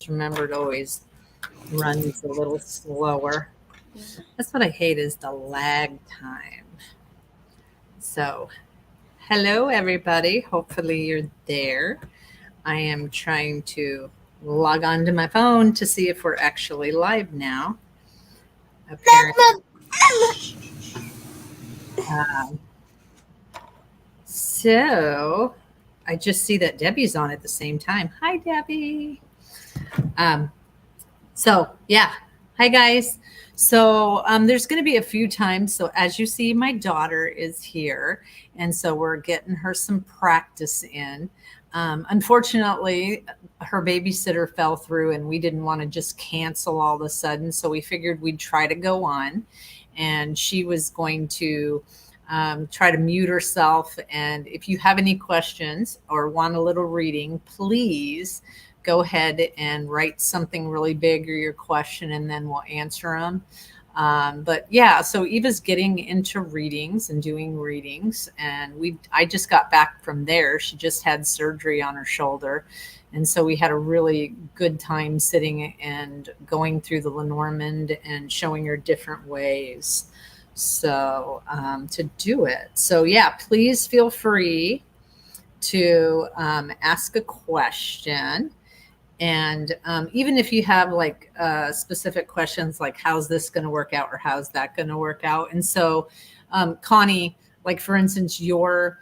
remember to always run these a little slower. That's what I hate is the lag time. So, hello everybody. Hopefully you're there. I am trying to log on to my phone to see if we're actually live now. Apparently. Um, so, I just see that Debbie's on at the same time. Hi, Debbie. Um, So, yeah. Hi, guys. So, there's going to be a few times. So, as you see, my daughter is here. And so, we're getting her some practice in. Unfortunately, her babysitter fell through, and we didn't want to just cancel all of a sudden. So, we figured we'd try to go on. And she was going to try to mute herself. And if you have any questions or want a little reading, please go ahead and write something really big or your question, and then we'll answer them. But yeah, so Eva's getting into readings and doing readings, and I just got back from there. She just had surgery on her shoulder, and so we had a really good time sitting and going through the Lenormand and showing her different ways so to do it. So yeah, please feel free to ask a question. And even if you have like specific questions, like how's this going to work out or how's that going to work out? And so, Connie, like for instance, your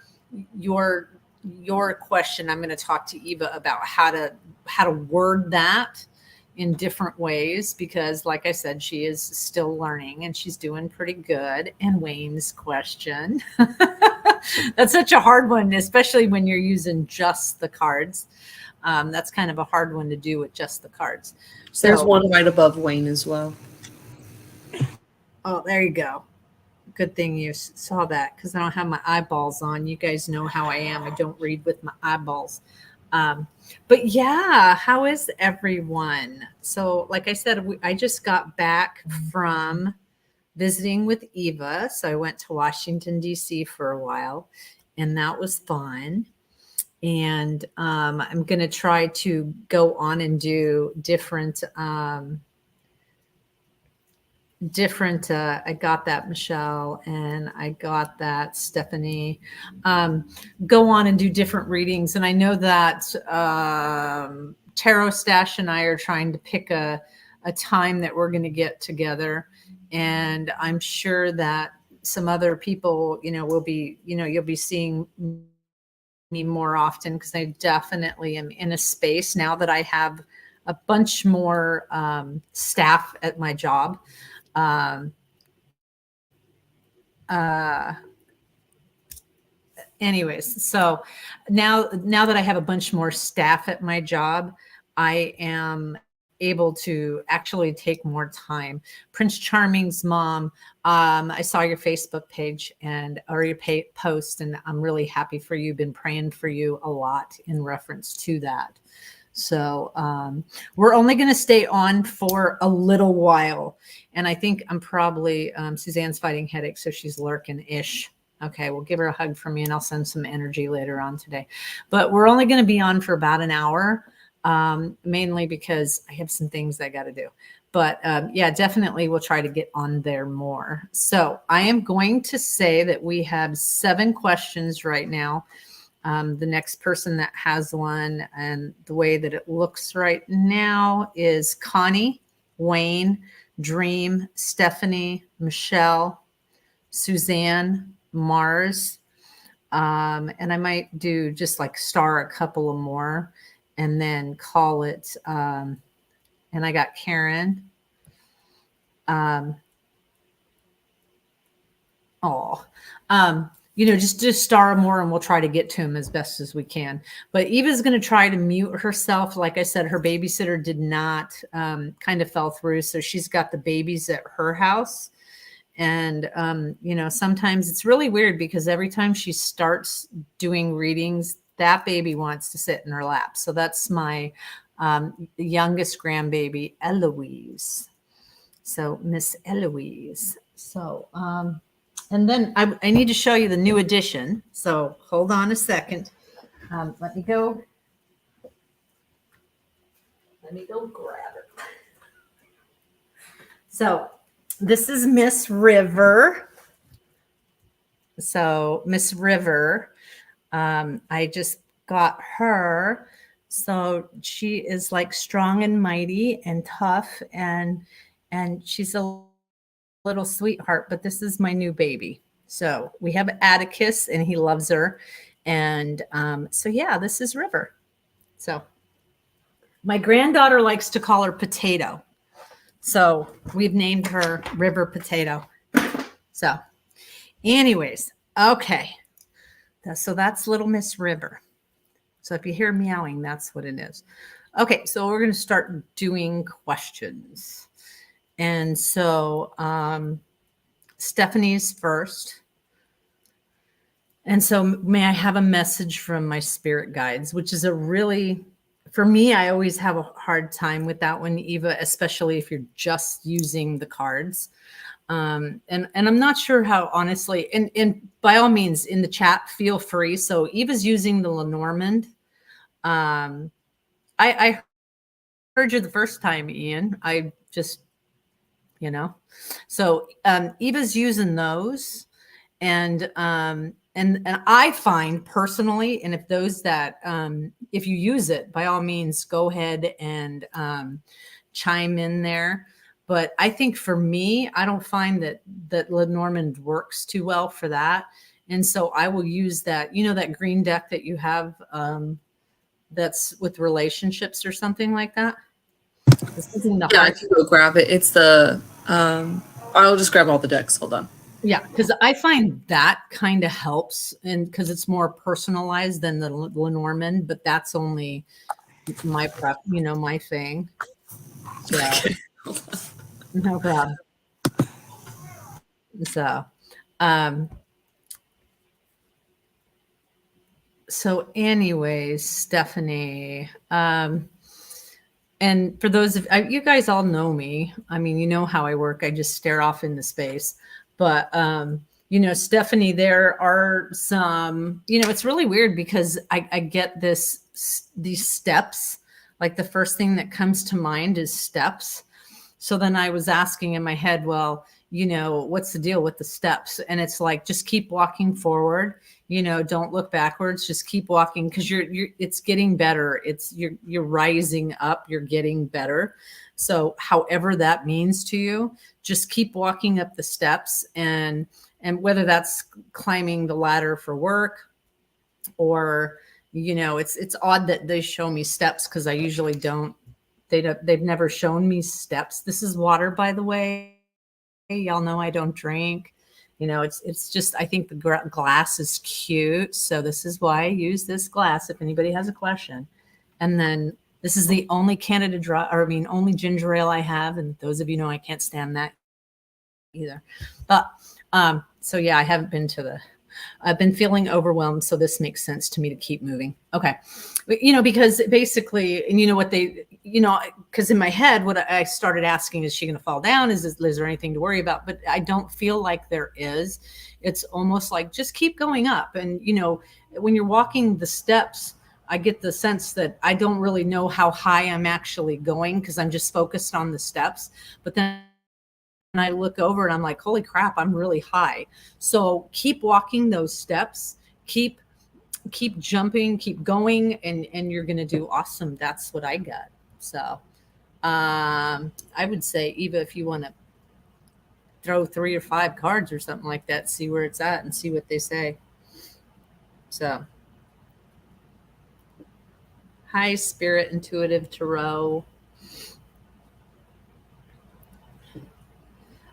question, I'm going to talk to Eva about how to word that in different ways, because like I said, she is still learning and she's doing pretty good. And Wayne's question, that's such a hard one, especially when you're using just the cards. That's kind of a hard one to do with just the cards. So, there's one right above Wayne as well. Oh, there you go. Good thing you saw that, because I don't have my eyeballs on. You guys know how I am. I don't read with my eyeballs. But yeah, how is everyone? So like I said, I just got back from visiting with Eva. So I went to Washington, D.C. for a while, and that was fun. And I'm going to try to go on and do different, I got that, Michelle, and I got that, Stephanie. Go on and do different readings. And I know that Tarot Stash and I are trying to pick a time that we're going to get together. And I'm sure that some other people, will be, you'll be seeing me more often, because I definitely am in a space now that I have a bunch more staff at my job. Anyways, so now that I have a bunch more staff at my job, I am able to actually take more time. Prince Charming's mom, I saw your Facebook page or your post, and I'm really happy for you. Been praying for you a lot in reference to that. So we're only going to stay on for a little while. And I think I'm probably, Suzanne's fighting headache, so she's lurking-ish. Okay, we'll give her a hug from me, and I'll send some energy later on today. But we're only going to be on for about an hour, mainly because I have some things I got to do. But yeah, definitely we'll try to get on there more. So I am going to say that we have 7 questions right now. The next person that has one, and the way that it looks right now, is Connie, Wayne, Dream, Stephanie, Michelle, Suzanne, Mars. And I might do just like star a couple of more and then call it. And I got Karen. Just star more, and we'll try to get to him as best as we can. But Eva's going to try to mute herself. Like I said, her babysitter did not, kind of fell through. So she's got the babies at her house. And, sometimes it's really weird, because every time she starts doing readings, that baby wants to sit in her lap. So that's my youngest grandbaby, Eloise. So Miss Eloise. So, and then I need to show you the new edition. So hold on a second. Let me go me go grab it. So this is Miss River. So Miss River, I just got her. So she is like strong and mighty and tough, and she's a little sweetheart, but this is my new baby. So we have Atticus and he loves her. And so yeah, this is River. So my granddaughter likes to call her Potato. So we've named her River Potato. So anyways, okay. So that's little Miss River. So if you hear meowing, that's what it is. Okay, so we're going to start doing questions. And so Stephanie's first. And so may I have a message from my spirit guides, which is a really, for me, I always have a hard time with that one, Eva, especially if you're just using the cards. And I'm not sure how, honestly, and by all means in the chat, feel free. So Eva's using the Lenormand. I heard you the first time, Ian. I just, so Eva's using those, and I find personally, and if those that if you use it, by all means, go ahead and chime in there. But I think for me, I don't find that Lenormand works too well for that, and so I will use that. That green deck that you have that's with relationships or something like that. Yeah, I can go grab it. It's the I'll just grab all the decks. Hold on. Yeah, because I find that kind of helps, and because it's more personalized than the Lenormand, but that's only my prep, my thing. So, no problem. So, so anyways, Stephanie, and for those of you guys all know me, I mean, you know how I work. I just stare off into space. But, Stephanie, there are some, it's really weird because I get these steps. Like the first thing that comes to mind is steps. So then I was asking in my head, well, what's the deal with the steps? And it's like, just keep walking forward. Don't look backwards. Just keep walking because it's getting better. You're rising up. You're getting better. So however that means to you, just keep walking up the steps, and whether that's climbing the ladder for work or, it's odd that they show me steps because I usually don't. They've never shown me steps. This is water, by the way. Y'all know I don't drink. It's just, I think the glass is cute. So this is why I use this glass if anybody has a question. And then this is the only Canada Dry, only ginger ale I have. And those of you know I can't stand that either. But so yeah, I haven't been I've been feeling overwhelmed. So this makes sense to me to keep moving. Okay. Because basically, and because in my head, what I started asking, is she going to fall down? Is there anything to worry about? But I don't feel like there is. It's almost like just keep going up. And, when you're walking the steps, I get the sense that I don't really know how high I'm actually going because I'm just focused on the steps. But then I look over and I'm like, holy crap, I'm really high. So keep walking those steps, keep jumping, keep going, and you're going to do awesome. That's what I got. So I would say, Eva, if you want to throw 3 or 5 cards or something like that, see where it's at and see what they say. So hi, Spirit Intuitive Tarot.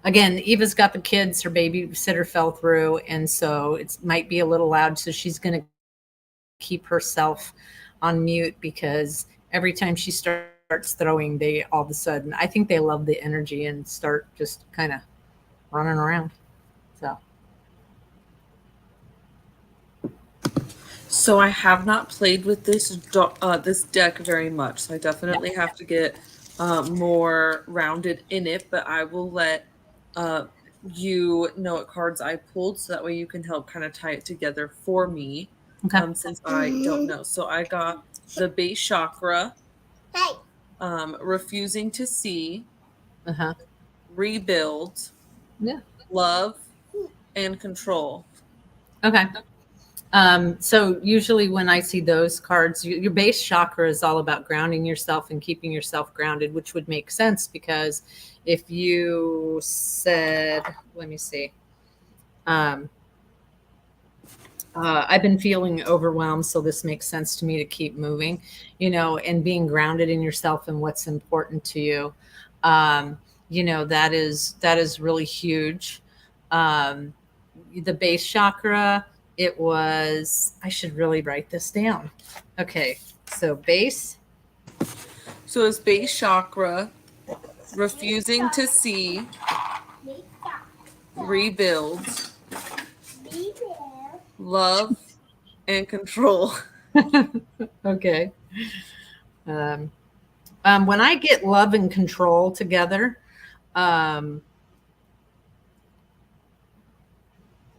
Again, Eva's got the kids, her babysitter fell through, and so it might be a little loud. So she's going to keep herself on mute because every time she starts throwing, they all of a sudden, I think they love the energy and start just kind of running around. So I have not played with this deck very much, so I definitely have to get more rounded in it, but I will let you know what cards I pulled so that way you can help kind of tie it together for me. Okay. Since I don't know. So I got the base chakra. Hey. refusing to see, Uh-huh. rebuild, Yeah. love, and control. Okay. So usually when I see those cards, your base chakra is all about grounding yourself and keeping yourself grounded, which would make sense because if you said, let me see, um, I've been feeling overwhelmed, so this makes sense to me to keep moving, and being grounded in yourself and what's important to you. Um, that is really huge. Um, the base chakra, it was, I should really write this down. Okay, so base. So it's base chakra, refusing to see, rebuild, love, and control. Okay. Um, when I get love and control together, um,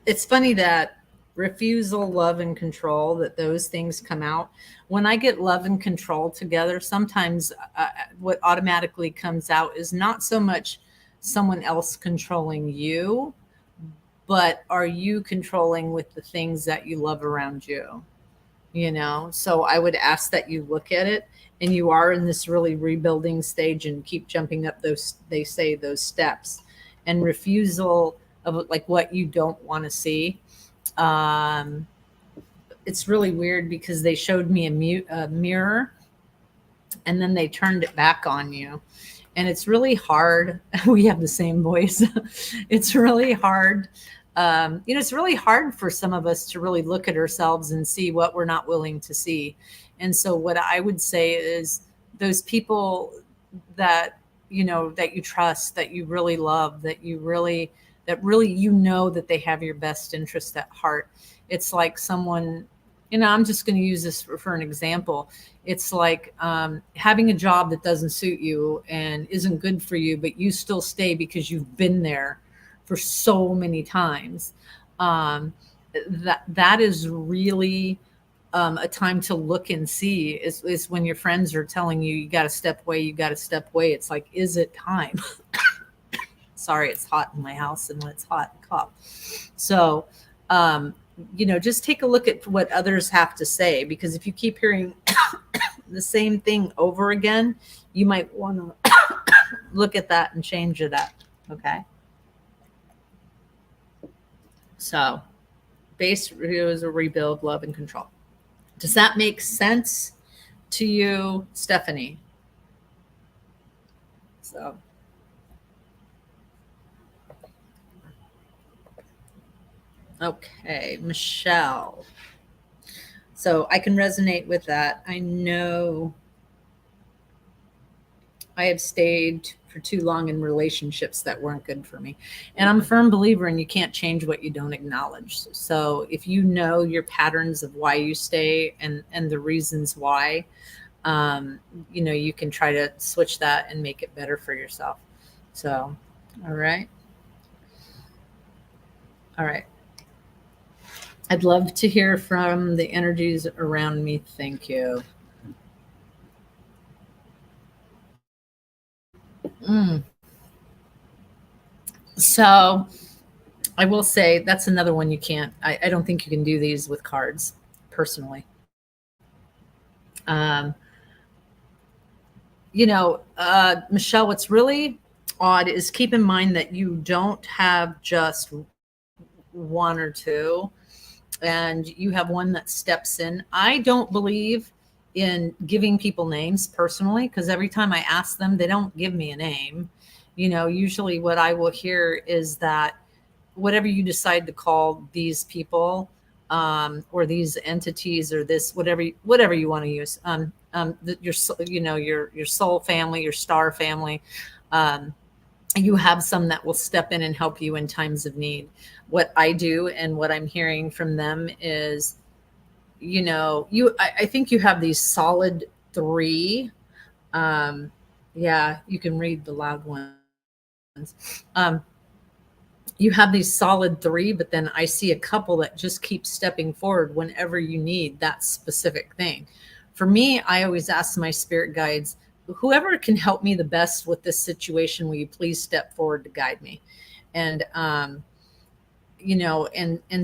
it's funny that refusal, love, and control, that those things come out. When I get love and control together, sometimes what automatically comes out is not so much someone else controlling you, but are you controlling with the things that you love around you? So I would ask that you look at it, and you are in this really rebuilding stage and keep jumping up those, they say, those steps, and refusal of like what you don't want to see. um it's really weird because they showed me a mirror, and then they turned it back on you, and it's really hard. We have the same voice. It's really hard. It's really hard for some of us to really look at ourselves and see what we're not willing to see. And so what I would say is, those people that that you trust, that you really love, that really that they have your best interest at heart. It's like someone, I'm just going to use this for an example. It's like having a job that doesn't suit you and isn't good for you, but you still stay because you've been there for so many times. Um, that is really a time to look and see, is when your friends are telling you, you got to step away, you got to step away. It's like, is it time? Sorry, it's hot in my house, and when it's hot, I cough. So, just take a look at what others have to say, because if you keep hearing the same thing over again, you might want to look at that and change it up. Okay. So, base is a rebuild, love, and control. Does that make sense to you, Stephanie? So, okay, Michelle. So I can resonate with that. I know I have stayed for too long in relationships that weren't good for me. And I'm a firm believer in, you can't change what you don't acknowledge. So if you know your patterns of why you stay, and the reasons why, you can try to switch that and make it better for yourself. So, all right. All right. I'd love to hear from the energies around me. Thank you. So I will say that's another one you can't, I don't think you can do these with cards personally. Um, Michelle, what's really odd is, keep in mind that you don't have just one or two, and you have one that steps in. I don't believe in giving people names personally, because every time I ask them, they don't give me a name. Usually what I will hear is that whatever you decide to call these people, or these entities, or this, whatever you want to use, your soul family, your star family, you have some that will step in and help you in times of need. What I do, and what I'm hearing from them is, I think you have these solid three. Yeah, you can read the loud ones. You have these solid three, but then I see a couple that just keep stepping forward whenever you need that specific thing. For me, I always ask my spirit guides, whoever can help me the best with this situation, will you please step forward to guide me? And and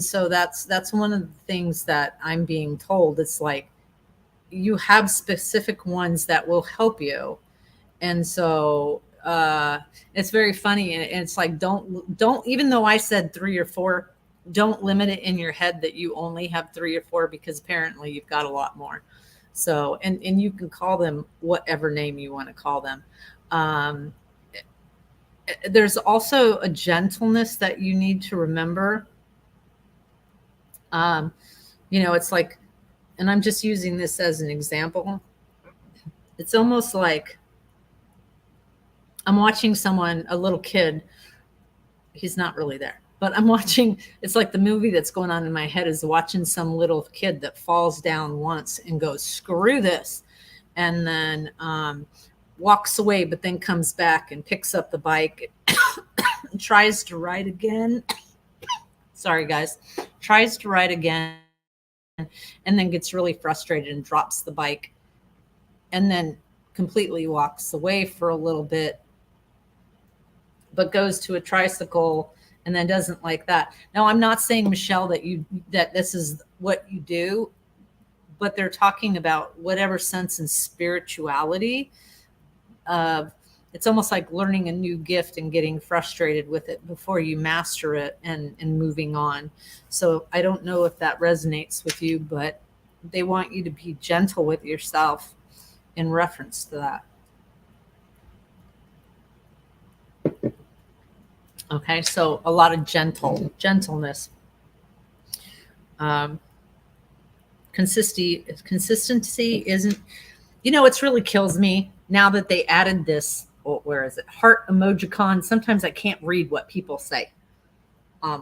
so that's one of the things that I'm being told. It's like you have specific ones that will help you. And so it's very funny, and it's like don't even though I said 3 or 4, don't limit it in your head that you only have 3 or 4, because apparently you've got a lot more. So and you can call them whatever name you want to call them. um, there's also a gentleness that you need to remember. um, it's like, and I'm just using this as an example, it's almost like I'm watching someone, a little kid. He's not really there, but I'm watching. It's like the movie that's going on in my head is watching some little kid that falls down once and goes, screw this. And then walks away, but then comes back and picks up the bike and tries to ride again. Sorry, guys. Tries to ride again and then gets really frustrated and drops the bike and then completely walks away for a little bit, but goes to a tricycle and then doesn't like that. Now, I'm not saying, Michelle, that this is what you do, but they're talking about whatever sense and spirituality. It's almost like learning a new gift and getting frustrated with it before you master it and moving on. So I don't know if that resonates with you, but they want you to be gentle with yourself in reference to that. Okay, so a lot of gentleness. Consistency isn't, it's really kills me now that they added this. Where is it? Heart emojicon. Sometimes I can't read what people say. I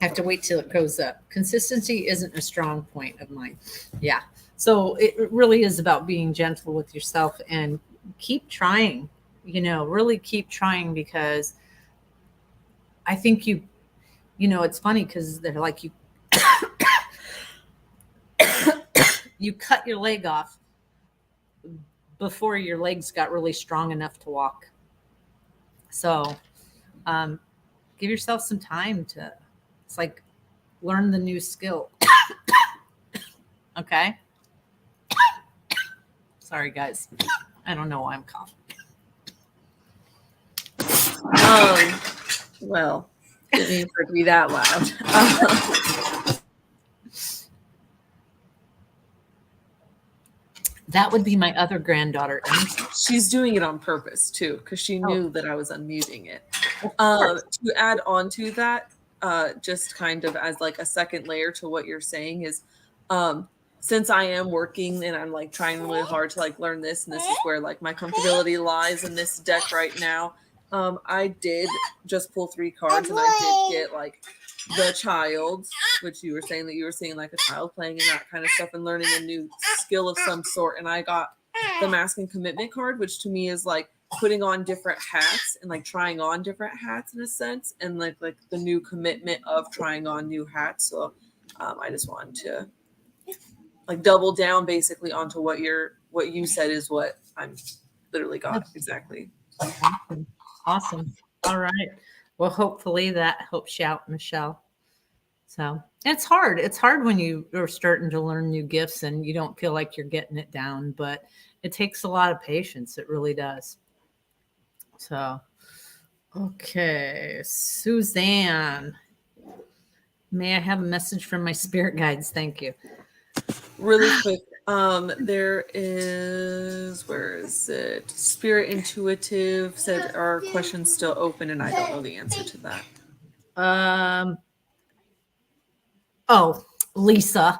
have to wait till it goes up. Consistency isn't a strong point of mine. Yeah. So it really is about being gentle with yourself and keep trying, really keep trying, because I think it's funny because they're like, you cut your leg off before your legs got really strong enough to walk. So give yourself some time to, it's like, learn the new skill. Okay. Sorry, guys. I don't know why I'm coughing. Well, didn't mean for it to be that loud. That would be my other granddaughter. She's doing it on purpose too, because she knew that I was unmuting it. To add on to that, just kind of as like a second layer to what you're saying is, since I am working and I'm like trying really hard to like learn this, and this is where like my comfortability lies in this deck right now. I did just pull 3 cards, and I did get like the child, which you were saying that you were seeing like a child playing and that kind of stuff and learning a new skill of some sort. And I got the mask and commitment card, which to me is like putting on different hats and like trying on different hats in a sense, and like the new commitment of trying on new hats. So I just wanted to like double down basically onto what you said is what I'm literally got exactly. Awesome. All right. Well, hopefully that helps you out, Michelle. So it's hard. It's hard when you are starting to learn new gifts and you don't feel like you're getting it down, but it takes a lot of patience. It really does. So, okay. Suzanne, may I have a message from my spirit guides? Thank you. Really quick. There is, where is it? Spirit Intuitive said our question's still open and I don't know the answer to that. Oh, Lisa.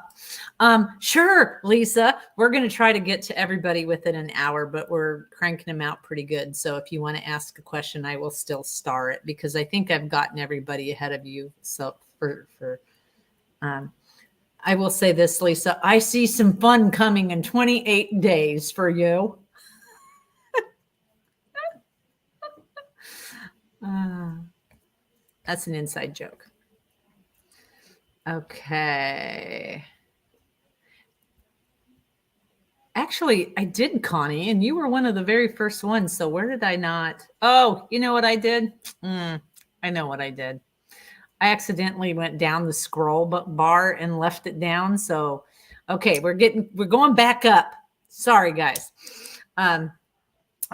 Sure, Lisa. We're going to try to get to everybody within an hour, but we're cranking them out pretty good. So if you want to ask a question, I will still star it because I think I've gotten everybody ahead of you. So I will say this, Lisa, I see some fun coming in 28 days for you. That's an inside joke. Okay. Actually, I did, Connie, and you were one of the very first ones. So where did I not? Oh, you know what I did? I know what I did. I accidentally went down the scroll bar and left it down. So, okay, we're going back up. Sorry, guys.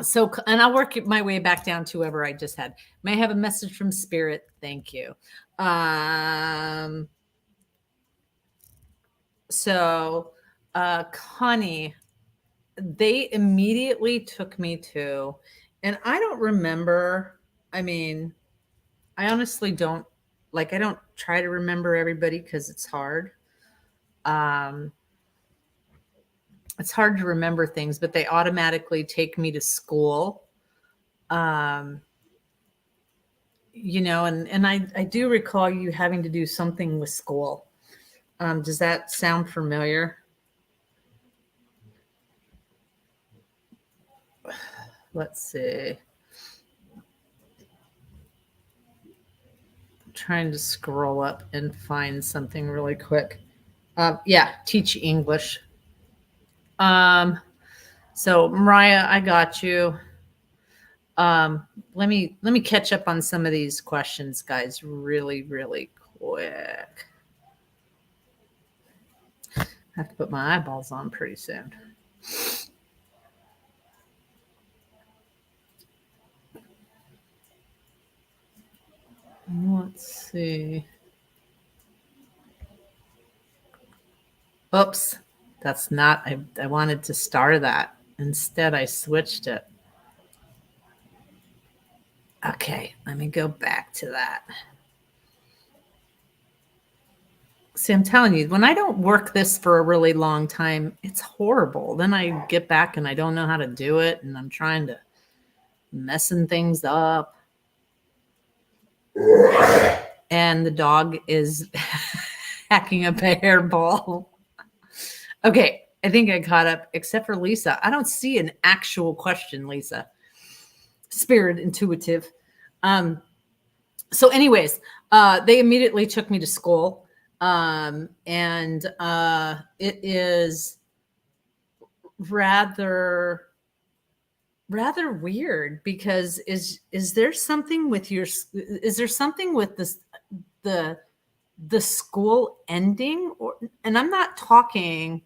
So, and I'll work my way back down to whoever I just had. May I have a message from Spirit? Thank you. So, Connie, they immediately took me to, and I don't remember. I mean, I honestly don't I don't try to remember everybody because it's hard. It's hard to remember things, but they automatically take me to school. And I do recall you having to do something with school. Does that sound familiar? Let's see. I'm trying to scroll up and find something really quick. Yeah, teach English. So Mariah, I got you. Let me catch up on some of these questions, guys, really, really quick. I have to put my eyeballs on pretty soon. Let's see. Oops, that's not, I wanted to star that. Instead, I switched it. Okay, let me go back to that. See, I'm telling you, when I don't work this for a really long time, it's horrible. Then I get back and I don't know how to do it, and I'm trying to messing things up. And the dog is hacking up a hairball. Okay, I think I caught up, except for Lisa. I don't see an actual question, Lisa. Spirit intuitive. So anyways, they immediately took me to school. And it is rather weird because is there something with this the school ending, and I'm not talking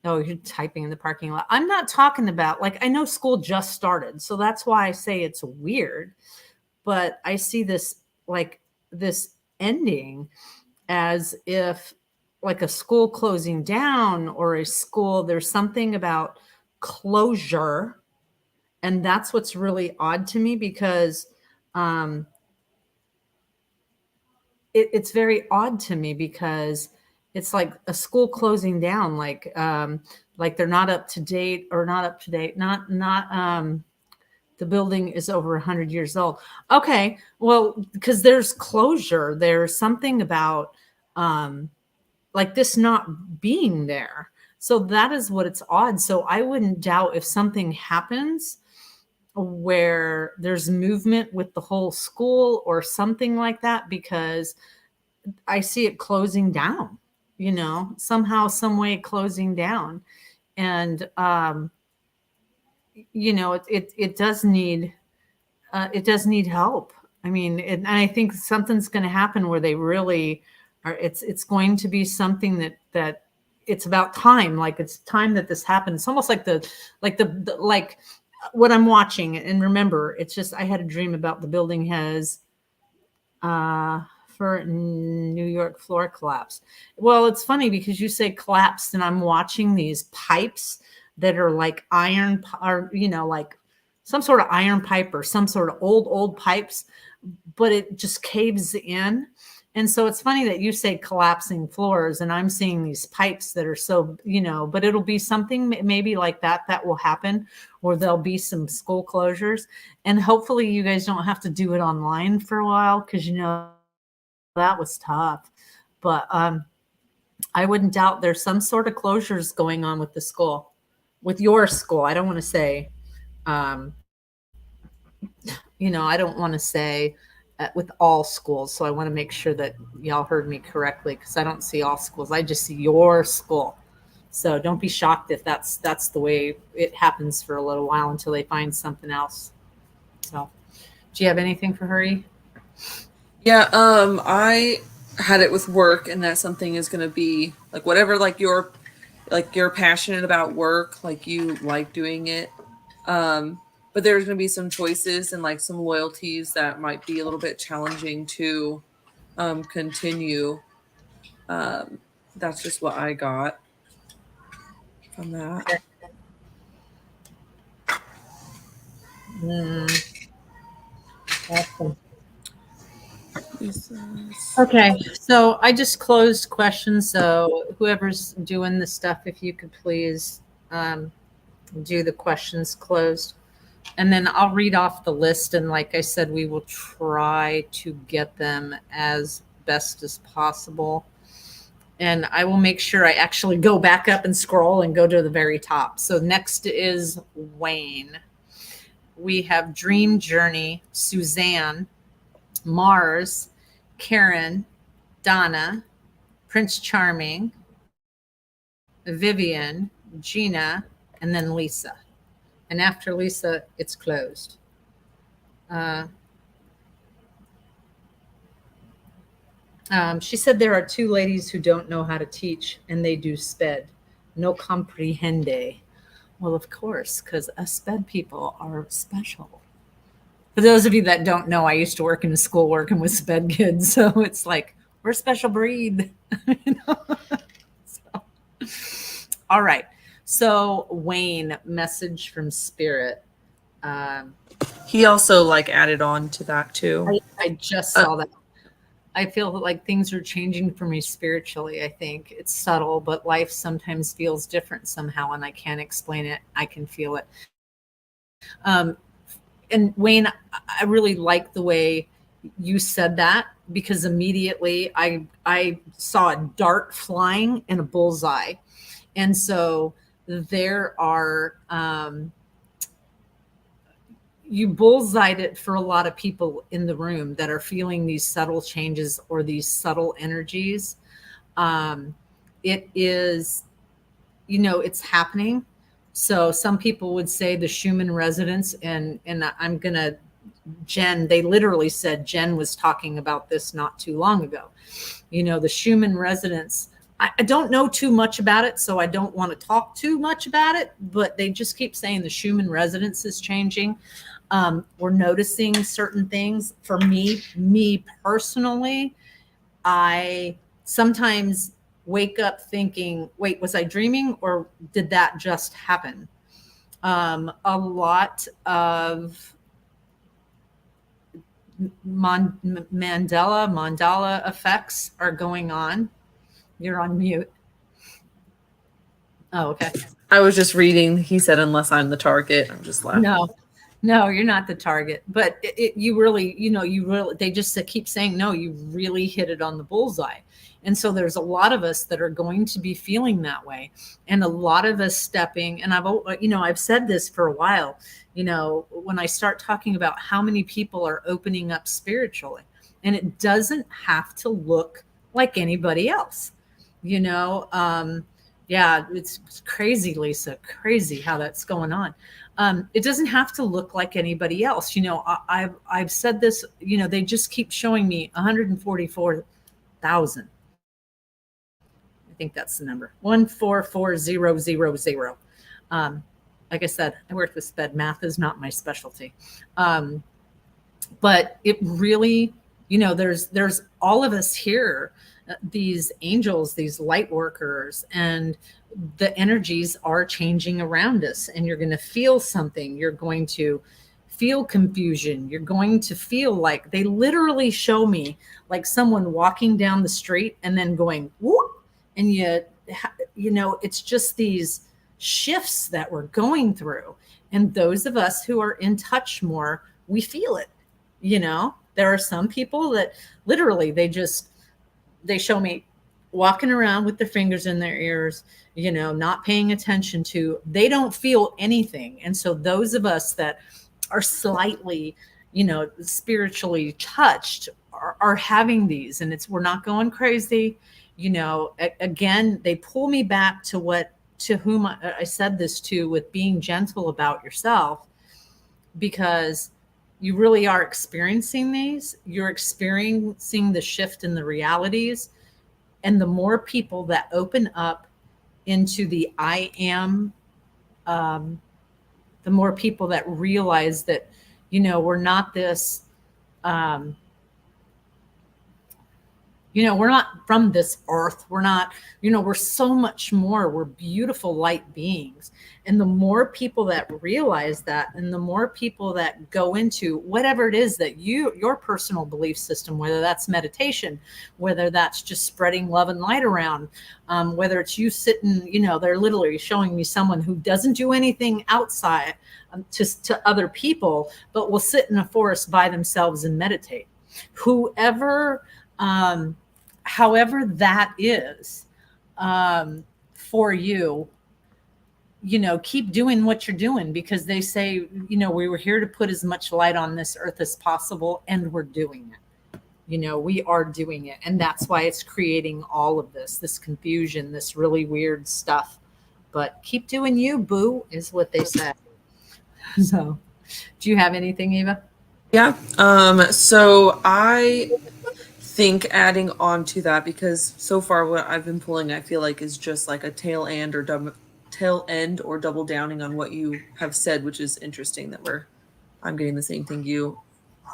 oh, you're typing in the parking lot. I'm not talking about, like, I know school just started, so that's why I say it's weird, but I see this ending as if like a school closing down, or a school, there's something about closure. And that's what's really odd to me, because it's very odd to me, because it's like a school closing down, like they're not up to date, the building is over 100 years old. Okay, well, because there's closure, there's something about like this not being there. So that is what it's odd. So I wouldn't doubt if something happens where there's movement with the whole school or something like that, because I see it closing down, somehow, some way closing down. And, it does need help. I mean, and I think something's going to happen where they really are. It's going to be something that it's about time. Like, it's time that this happens. It's almost like like what I'm watching. And remember, it's just, I had a dream about the building has for New York floor collapse. Well, it's funny because you say collapsed, and I'm watching these pipes that are like iron, or like some sort of iron pipe, or some sort of old pipes, but it just caves in. And so it's funny that you say collapsing floors, and I'm seeing these pipes that are so, but it'll be something maybe like that will happen, or there'll be some school closures. And hopefully you guys don't have to do it online for a while, because, that was tough. But I wouldn't doubt there's some sort of closures going on with the school, with your school. I don't want to say, I don't want to say with all schools. So I want to make sure that y'all heard me correctly, because I don't see all schools. I just see your school. So don't be shocked if that's the way it happens for a little while until they find something else. So, do you have anything for Hurry? Yeah, I had it with work, and that something is going to be like whatever, like you're passionate about work, like you like doing it. But there's going to be some choices and like some loyalties that might be a little bit challenging to continue. That's just what I got from that. Awesome. Jesus. Okay, so I just closed questions. So whoever's doing the stuff, if you could please do the questions closed. And then I'll read off the list. And like I said, we will try to get them as best as possible. And I will make sure I actually go back up and scroll and go to the very top. So next is Wayne. We have Dream Journey, Suzanne, Mars, Karen, Donna, Prince Charming, Vivian, Gina, and then Lisa. And after Lisa, it's closed. She said there are two ladies who don't know how to teach, and they do SPED. No comprehende. Well, of course, because us SPED people are special. For those of you that don't know, I used to work in a school working with SPED kids, so it's like we're a special breed. You know? So, all right. So Wayne, message from Spirit. He also like added on to that too. I just saw that. I feel like things are changing for me spiritually. I think it's subtle, but life sometimes feels different somehow, and I can't explain it. I can feel it. And Wayne, I really like the way you said that, because immediately I saw a dart flying and a bullseye. And so there are, you bullseyed it for a lot of people in the room that are feeling these subtle changes or these subtle energies. It is, it's happening. So some people would say the Schumann resonance, and I'm going to, Jen, they literally said Jen was talking about this not too long ago. The Schumann resonance, I don't know too much about it, so I don't want to talk too much about it, but they just keep saying the Schumann resonance is changing. We're noticing certain things. For me personally, I sometimes wake up thinking, wait, was I dreaming or did that just happen? A lot of mandala effects are going on. You're on mute. Oh, okay. I was just reading. He said, unless I'm the target. I'm just laughing. No, you're not the target. But you really, they just keep saying, no, you really hit it on the bullseye. And so there's a lot of us that are going to be feeling that way. And a lot of us stepping, and I've said this for a while, when I start talking about how many people are opening up spiritually, and it doesn't have to look like anybody else, yeah, it's crazy, Lisa, crazy how that's going on. It doesn't have to look like anybody else. I've said this, they just keep showing me 144,000. I think that's the number, 144000. Like I said, I work with SPED. Math is not my specialty. But it really, there's all of us here, these angels, these light workers, and the energies are changing around us, and you're going to feel something. You're going to feel confusion. You're going to feel like they literally show me like someone walking down the street and then going, whoop. And yet, it's just these shifts that we're going through. And those of us who are in touch more, we feel it. There are some people that literally they show me walking around with their fingers in their ears, not paying attention to, they don't feel anything. And so those of us that are slightly, spiritually touched are having these, and we're not going crazy. Again, they pull me back to what to whom I said this to, with being gentle about yourself, because you really are experiencing these. You're experiencing the shift in the realities. And the more people that open up into the I am, the more people that realize that, we're not this, um, we're not from this earth. We're not, we're so much more. We're beautiful light beings. And the more people that realize that, and the more people that go into whatever it is that your personal belief system, whether that's meditation, whether that's just spreading love and light around, whether it's you sitting, they're literally showing me someone who doesn't do anything outside to other people, but will sit in a forest by themselves and meditate. Whoever, however that is, for you, keep doing what you're doing, because they say, we were here to put as much light on this earth as possible, and we're doing it. We are doing it. And that's why it's creating all of this confusion, this really weird stuff. But keep doing you, boo, is what they say. So, do you have anything, Eva? Yeah. So I think adding on to that, because so far what I've been pulling, I feel like, is just like a tail end or double downing on what you have said, which is interesting that I'm getting the same thing you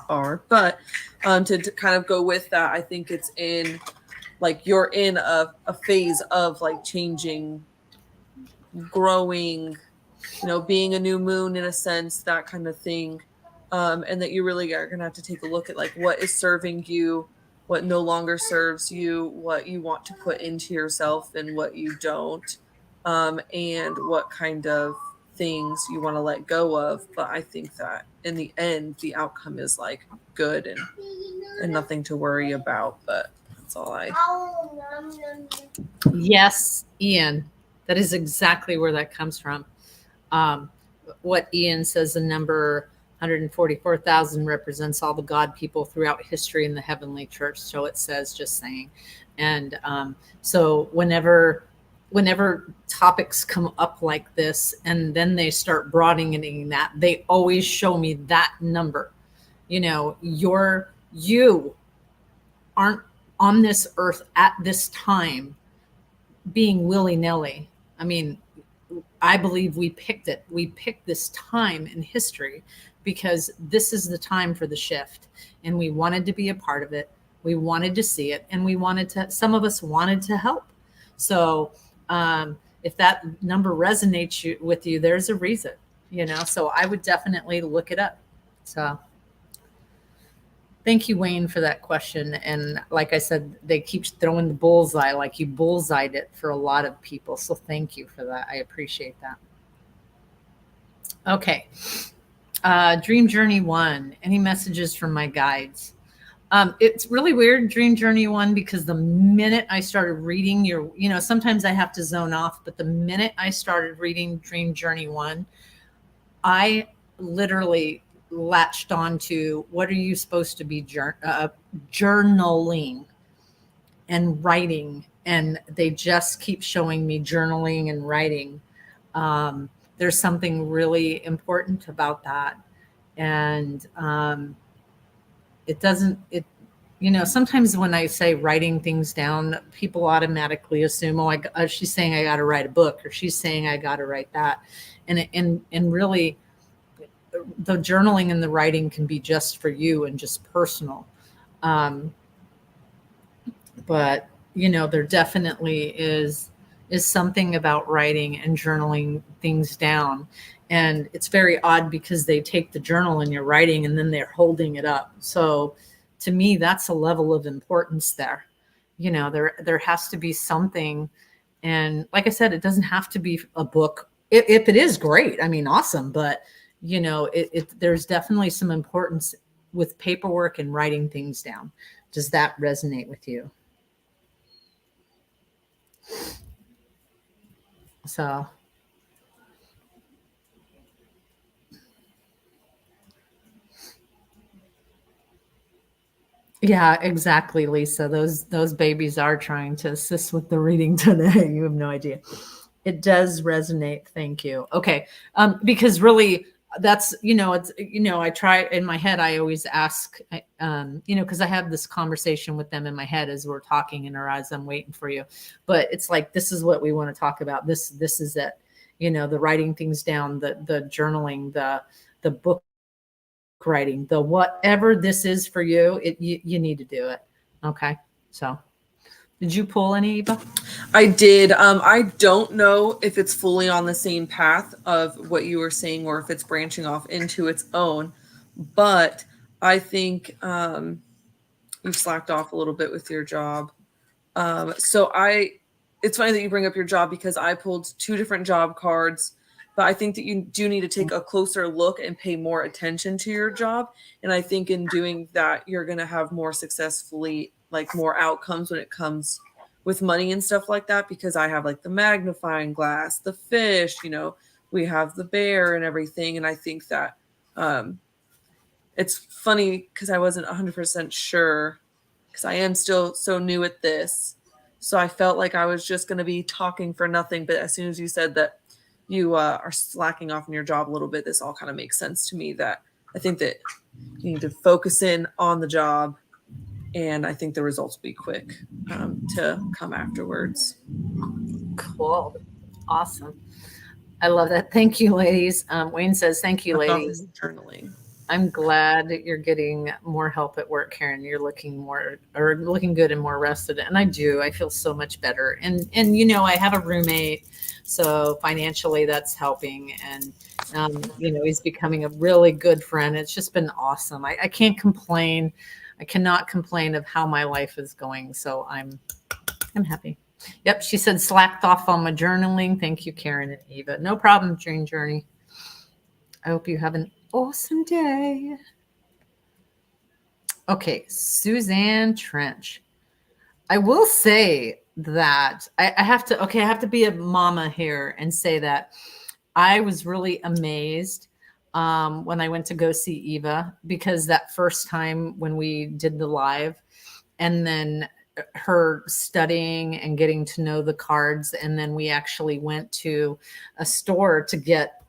are. But to kind of go with that, I think it's in, like, you're in a phase of like changing, growing, being a new moon in a sense, that kind of thing. And that you really are going to have to take a look at like what is serving you, what no longer serves you, what you want to put into yourself and what you don't, and what kind of things you want to let go of. But I think that in the end, the outcome is like good and nothing to worry about. But that's all I. Yes, Ian, that is exactly where that comes from. What Ian says, the number 144,000 represents all the God people throughout history in the heavenly church. So it says, just saying. And so whenever topics come up like this, and then they start broadening that, they always show me that number. You aren't on this earth at this time being willy-nilly. I mean, I believe we picked it. We picked this time in history because this is the time for the shift, and we wanted to be a part of it. We wanted to see it, and some of us wanted to help. So if that number resonates with you, there's a reason, so I would definitely look it up. So thank you, Wayne, for that question. And like I said, they keep throwing the bullseye, like you bullseyed it for a lot of people. So thank you for that. I appreciate that. Okay. Dream Journey 1. Any messages from my guides? It's really weird, Dream Journey 1, because the minute I started reading sometimes I have to zone off, but the minute I started reading Dream Journey 1, I literally latched on to, what are you supposed to be journaling and writing? And they just keep showing me journaling and writing. There's something really important about that. And sometimes when I say writing things down, people automatically assume, she's saying I got to write a book, or she's saying I got to write that. And really, the journaling and the writing can be just for you and just personal. But, there definitely is something about writing and journaling things down. And it's very odd because they take the journal and you're writing and then they're holding it up. So to me, that's a level of importance there. There has to be something. And like I said, it doesn't have to be a book. If it is, great. I mean, awesome. But there's definitely some importance with paperwork and writing things down. Does that resonate with you? So, yeah, exactly, Lisa. Those babies are trying to assist with the reading today. You have no idea. It does resonate. Thank you. Okay. Because really that's, it's, I try in my head, I always ask, because I have this conversation with them in my head as we're talking and or as I'm waiting for you. But it's like, this is what we want to talk about. This is it. The writing things down, the journaling, the book writing, the whatever this is for you, you need to do it. Okay. So did you pull any, Eva? I did. I don't know if it's fully on the same path of what you were saying or if it's branching off into its own, but I think you've slacked off a little bit with your job. It's funny that you bring up your job because I pulled 2 different job cards, but I think that you do need to take a closer look and pay more attention to your job. And I think in doing that, you're going to have more successfully, like more outcomes when it comes with money and stuff like that, because I have like the magnifying glass, the fish, we have the bear and everything. And I think that it's funny because I wasn't 100% sure because I am still so new at this. So I felt like I was just going to be talking for nothing. But as soon as you said that you are slacking off in your job a little bit, this all kind of makes sense to me, that I think that you need to focus in on the job. And I think the results will be quick to come afterwards. Cool. Awesome. I love that. Thank you, ladies. Wayne says, thank you, ladies. Journaling. I'm glad that you're getting more help at work, Karen. You're looking good and more rested. And I do. I feel so much better. And I have a roommate, so financially that's helping. And he's becoming a really good friend. It's just been awesome. I can't complain. I cannot complain of how my life is going. So I'm happy. Yep. She said slacked off on my journaling. Thank you, Karen and Eva. No problem, Dream Journey. I hope you have an awesome day. Okay, Suzanne Trench. I will say that I have to be a mama here and say that I was really amazed when I went to go see Eva, because that first time when we did the live and then her studying and getting to know the cards, and then we actually went to a store to get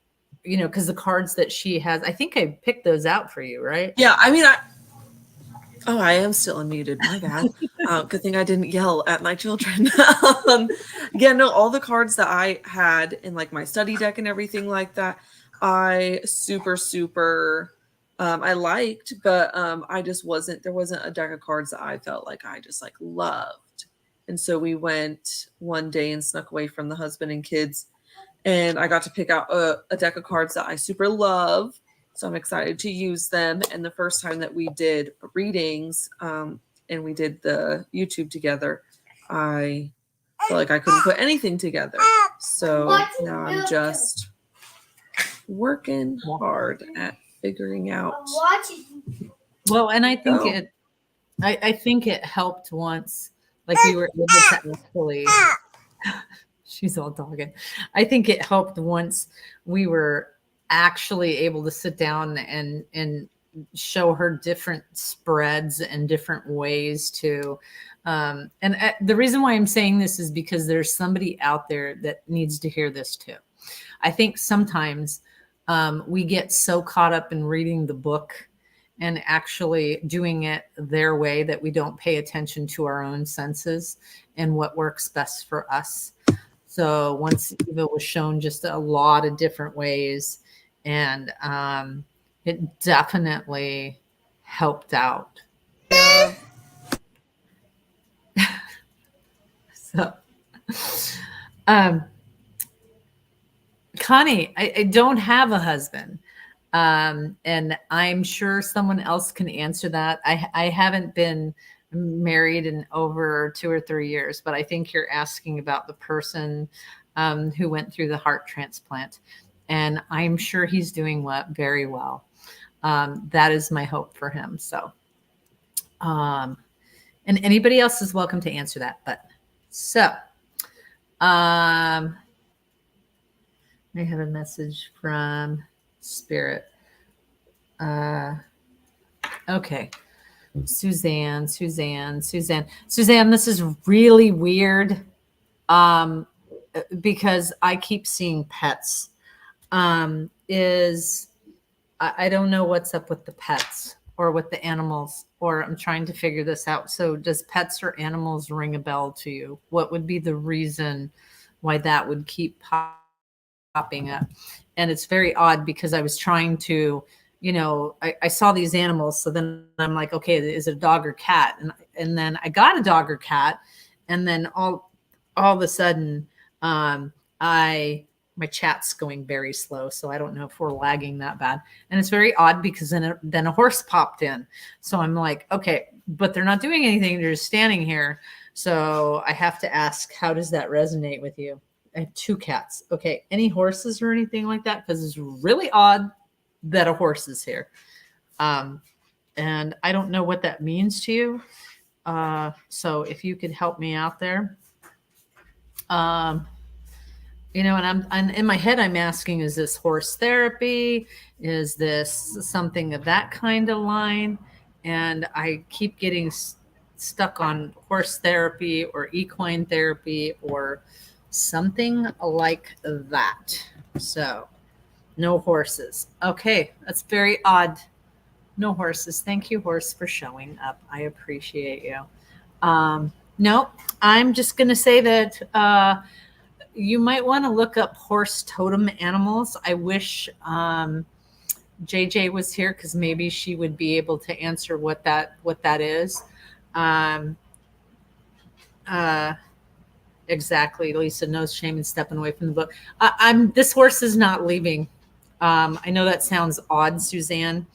because the cards that she has, I think I picked those out for you, right? Yeah, I mean, I am still unmuted. My bad. Good thing I didn't yell at my children. All the cards that I had in like my study deck and everything like that, I super I liked, but I just there wasn't a deck of cards that I felt like I just like loved. And so we went one day and snuck away from the husband and kids, and I got to pick out a deck of cards that I super love. So I'm excited to use them. And the first time that we did readings and we did the YouTube together, I felt like I couldn't put anything together. So now I'm just working hard at figuring out. Well, and I think I think it helped once, like we were able to actually. She's all dogging. I think it helped once we were actually able to sit down and show her different spreads and different ways to. The reason why I'm saying this is because there's somebody out there that needs to hear this too. I think sometimes we get so caught up in reading the book and actually doing it their way that we don't pay attention to our own senses and what works best for us. So once Eva was shown just a lot of different ways, and it definitely helped out. So, Connie, I don't have a husband. And I'm sure someone else can answer that. I haven't been married in over 2 or 3 years, but I think you're asking about the person who went through the heart transplant, and I'm sure he's doing very well. That is my hope for him. So, and anybody else is welcome to answer that. But so, I have a message from Spirit. Okay. Suzanne, this is really weird. because I keep seeing pets. Is I don't know what's up with the pets or with the animals, or I'm trying to figure this out. So, does pets or animals ring a bell to you? What would be the reason why that would keep popping up? And it's very odd because I was trying to, I saw these animals. So then I'm like, okay, is it a dog or cat? And then I got a dog or cat. And then all of a sudden, my chat's going very slow. So I don't know if we're lagging that bad. And it's very odd because then a horse popped in. So I'm like, okay, but they're not doing anything. They're just standing here. So I have to ask, how does that resonate with you? I have 2 cats. Okay. Any horses or anything like that? Because it's really odd that a horse is here. And I don't know what that means to you. So if you could help me out there. And I'm in my head, I'm asking, is this horse therapy? Is this something of that kind of line? And I keep getting stuck on horse therapy or equine therapy or something like that. So no horses. Okay, that's very odd. No horses. Thank you, horse, for showing up. I appreciate you. No, I'm just going to say that you might want to look up horse totem animals. I wish JJ was here because maybe she would be able to answer what that is. Exactly. Lisa, no shame in stepping away from the book. This horse is not leaving. I know that sounds odd, Suzanne.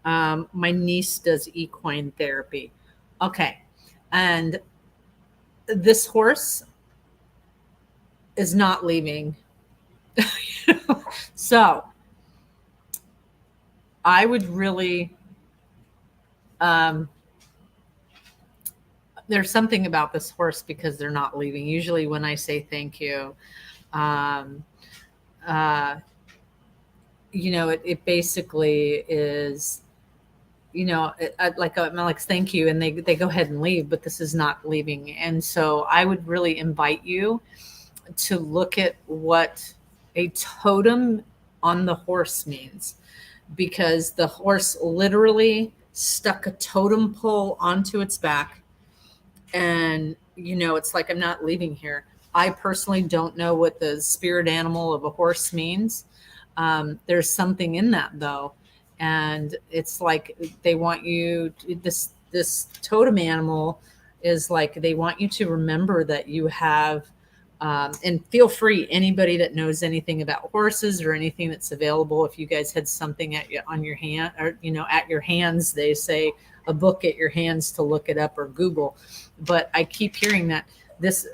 My niece does equine therapy. Okay. And this horse is not leaving. So I would really, there's something about this horse because they're not leaving. Usually when I say thank you, it basically is, I'm like, thank you. And they go ahead and leave, but this is not leaving. And so I would really invite you to look at what a totem on the horse means, because the horse literally stuck a totem pole onto its back. And, it's like, I'm not leaving here. I personally don't know what the spirit animal of a horse means. There's something in that though. And it's like they want you this totem animal is like they want you to remember that you have and feel free, anybody that knows anything about horses or anything that's available, if you guys had something on your hand, or at your hands, they say a book at your hands to look it up, or Google. But I keep hearing that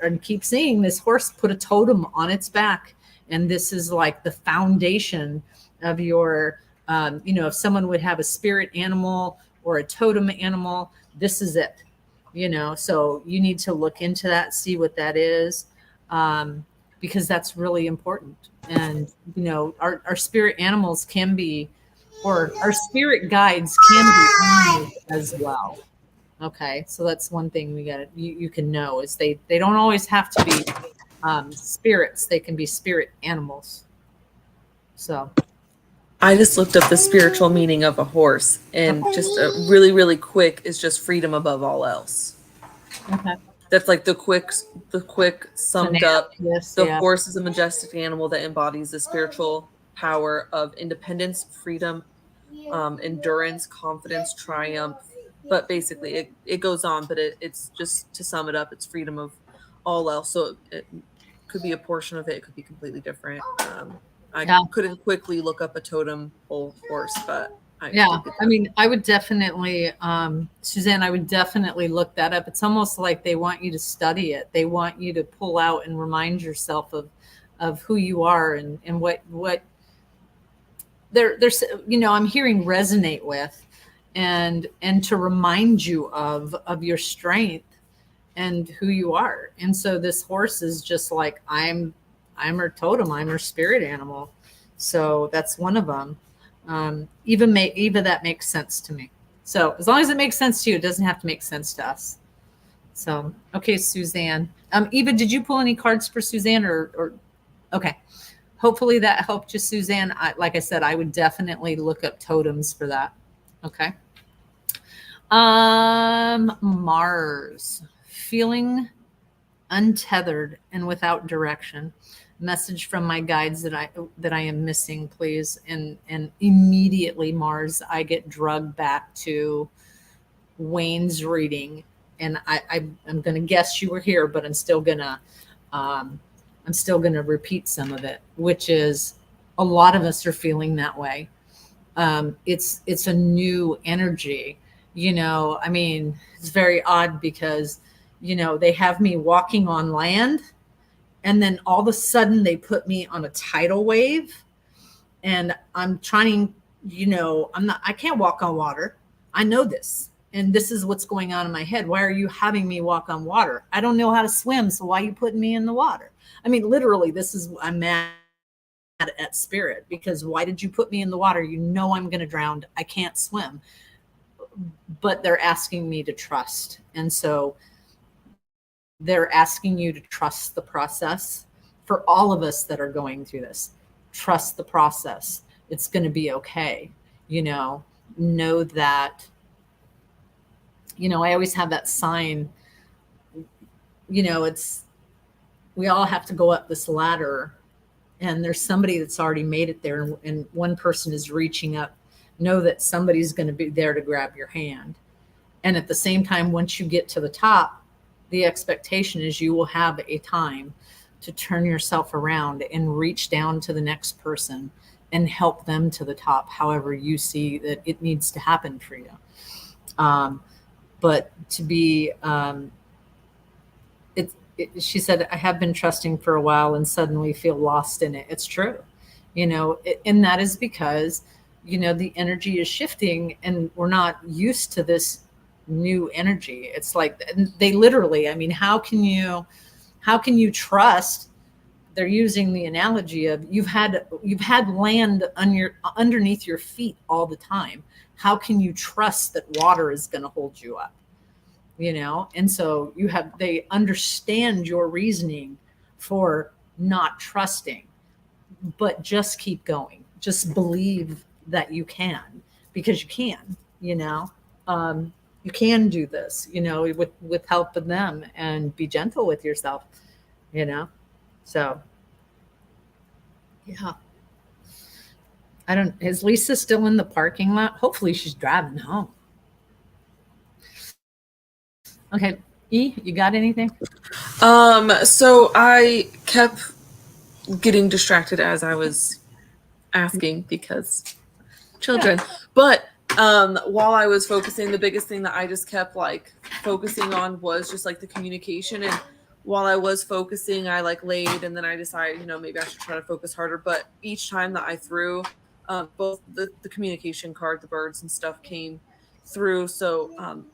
and keep seeing this horse put a totem on its back, and this is like the foundation of your if someone would have a spirit animal or a totem animal, this is it. So you need to look into that, see what that is, because that's really important. And our spirit animals can be, or our spirit guides can be animals as well. Okay, so that's one thing you can know is they don't always have to be spirits. They can be spirit animals. So I just looked up the spiritual meaning of a horse, and just really, really quick is just freedom above all else. Okay. That's like the quick summed up. Yes, The horse is a majestic animal that embodies the spiritual power of independence, freedom, endurance, confidence, triumph. But basically, it goes on. But it's just, to sum it up, it's freedom of all else. So it could be a portion of it. It could be completely different. I couldn't quickly look up a totem pole horse, but I would definitely, Suzanne, I would definitely look that up. It's almost like they want you to study it. They want you to pull out and remind yourself of who you are and what there's I'm hearing resonate with, and to remind you of your strength and who you are. And so this horse is just like, I'm her totem, I'm her spirit animal. So that's one of them. Eva, that makes sense to me. So as long as it makes sense to you, it doesn't have to make sense to us. So, okay, Suzanne. Eva, did you pull any cards for Suzanne or okay. Hopefully that helped you, Suzanne. Like I said, I would definitely look up totems for that. Okay. Mars. Feeling untethered and without direction. Message from my guides that I am missing, please. And immediately, Mars, I get drugged back to Wayne's reading, and I'm going to guess you were here, but um, I'm still gonna repeat some of it, which is a lot of us are feeling that way. It's a new energy, you know. I mean, it's very odd because they have me walking on land, and then all of a sudden they put me on a tidal wave, and I'm trying, I can't walk on water. I know this. And this is what's going on in my head. Why are you having me walk on water? I don't know how to swim. So why are you putting me in the water? I mean, literally, I'm mad at spirit because why did you put me in the water? You know, I'm going to drown. I can't swim. But they're asking me to trust. And so they're asking you to trust the process for all of us that are going through this. Trust the process. It's going to be okay. Know that, I always have that sign, we all have to go up this ladder, and there's somebody that's already made it there, and one person is reaching up. Know that somebody's going to be there to grab your hand. And at the same time, once you get to the top, the expectation is you will have a time to turn yourself around and reach down to the next person and help them to the top, however you see that it needs to happen for you. But to be, she said, I have been trusting for a while and suddenly feel lost in it. It's true, and that is because, the energy is shifting and we're not used to this new energy. It's like they literally, I mean, how can you trust? They're using the analogy of you've had land underneath your feet all the time. How can you trust that water is going to hold you up? And so they understand your reasoning for not trusting, but just keep going. Just believe that you can, because you can, you can do this, with help of them, and be gentle with yourself, so yeah. Is Lisa still in the parking lot? Hopefully she's driving home. Okay. E, you got anything? So I kept getting distracted as I was asking because children. Yeah. But while I was focusing, the biggest thing that I just kept focusing on was just the communication. And while I was focusing, I laid, and then I decided, maybe I should try to focus harder. But each time that I threw, both the communication card, the birds and stuff came through. So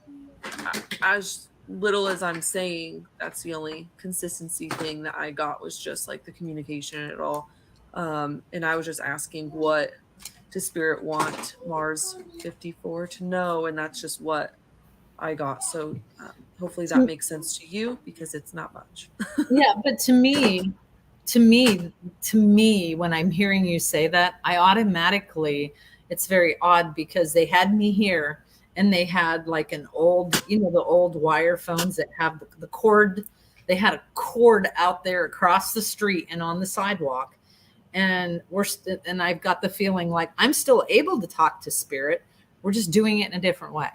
as little as I'm saying, that's the only consistency thing that I got, was just the communication at all. And I was just asking, what does Spirit want Mars 54 to know? And that's just what I got. So hopefully that makes sense to you, because it's not much. Yeah, but to me, when I'm hearing you say that, I automatically, it's very odd because they had me here and they had an old, the old wire phones that have the cord. They had a cord out there across the street and on the sidewalk. And and I've got the feeling I'm still able to talk to Spirit. We're just doing it in a different way,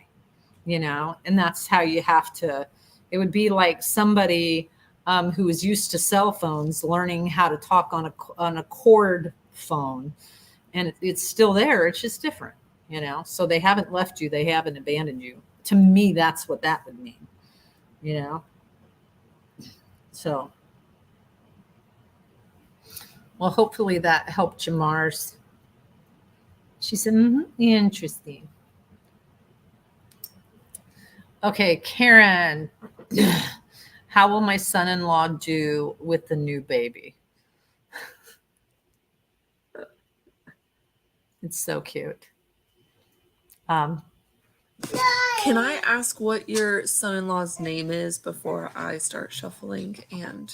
and that's how you have to. It would be like somebody who is used to cell phones learning how to talk on a cord phone, and it's still there. It's just different, So they haven't left you. They haven't abandoned you. To me, that's what that would mean, So. Well, hopefully that helped you, Mars. She said, interesting. Okay, Karen, how will my son-in-law do with the new baby? It's so cute. Can I ask what your son-in-law's name is before I start shuffling and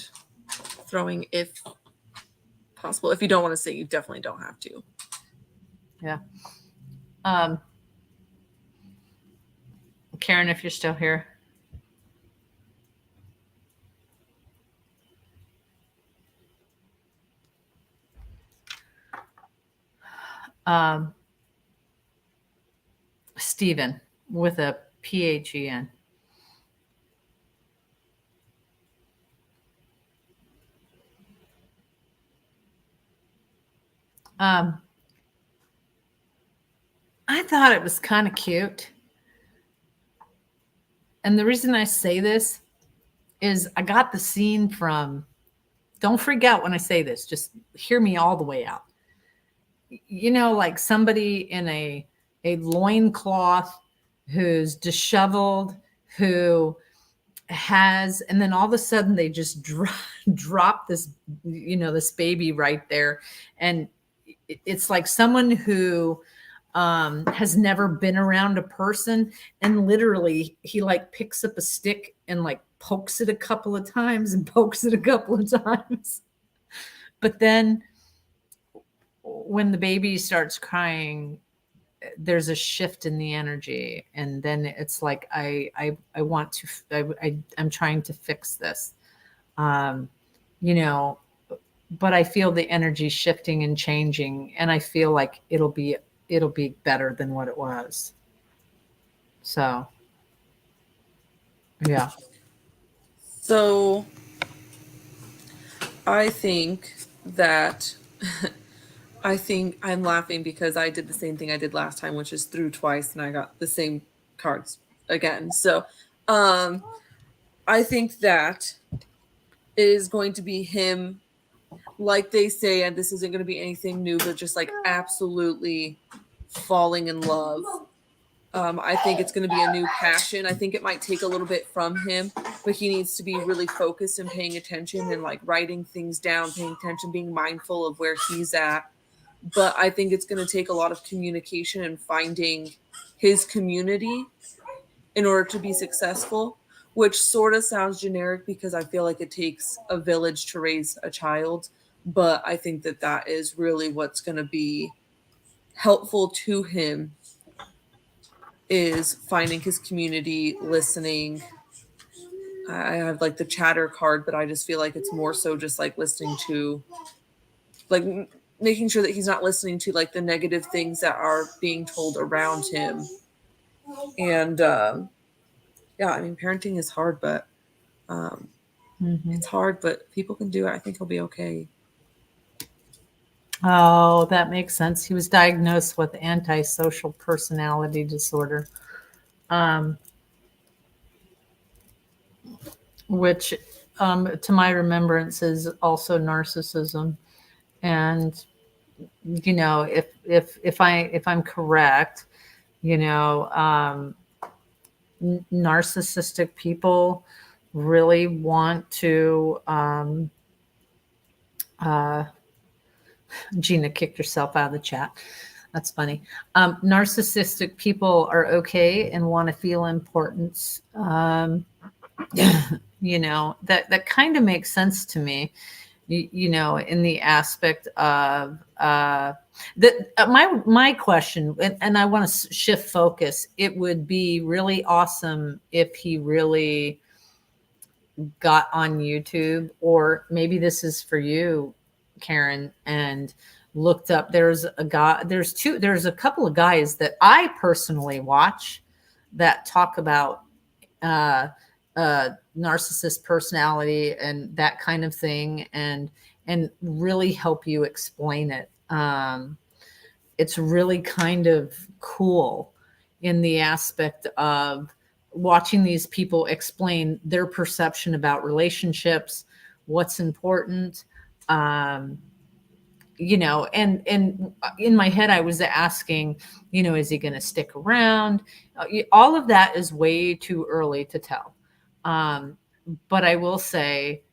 throwing, if possible? If you don't want to say, you definitely don't have to. Yeah. Karen, if you're still here. Stephen with a PHEN. I thought it was kind of cute. And the reason I say this is I got the scene from, don't freak out when I say this, just hear me all the way out. You know, like somebody in a loincloth who's disheveled, who has, and then all of a sudden they just drop this, you know, this baby right there. And it's like someone who has never been around a person, and literally he like picks up a stick and like pokes it a couple of times and pokes it a couple of times. But then when the baby starts crying, there's a shift in the energy, and then it's like I want to I'm trying to fix this, you know, but I feel the energy shifting and changing, and I feel like it'll be better than what it was. So yeah. So I think that I think I'm laughing because I did the same thing I did last time, which is threw twice and I got the same cards again. So I think that it is going to be him, like they say, and this isn't going to be anything new, but just like absolutely falling in love. I think it's going to be a new passion. I think it might take a little bit from him, but he needs to be really focused and paying attention and like writing things down, paying attention, being mindful of where he's at. But I think it's going to take a lot of communication and finding his community in order to be successful, which sort of sounds generic because I feel like it takes a village to raise a child. But I think that that is really what's going to be helpful to him, is finding his community, listening. I have like the chatter card, but I just feel like it's more so just like listening to, like making sure that he's not listening to like the negative things that are being told around him. And yeah, I mean, parenting is hard, but it's hard, but people can do it. I think he'll be okay. Oh, that makes sense. He was diagnosed with antisocial personality disorder, which, to my remembrance, is also narcissism. And you know, if I'm correct, you know, narcissistic people really want to. Gina kicked herself out of the chat. That's funny. Narcissistic people are okay and want to feel importance. You know, that kind of makes sense to me. You know, in the aspect of my question, and I want to shift focus. It would be really awesome if he really got on YouTube, or maybe this is for you, Karen, and looked up. There's a couple of guys that I personally watch that talk about narcissist personality and that kind of thing, and really help you explain it. It's really kind of cool in the aspect of watching these people explain their perception about relationships, what's important. You know, and in my head, I was asking, you know, is he going to stick around? All of that is way too early to tell. But I will say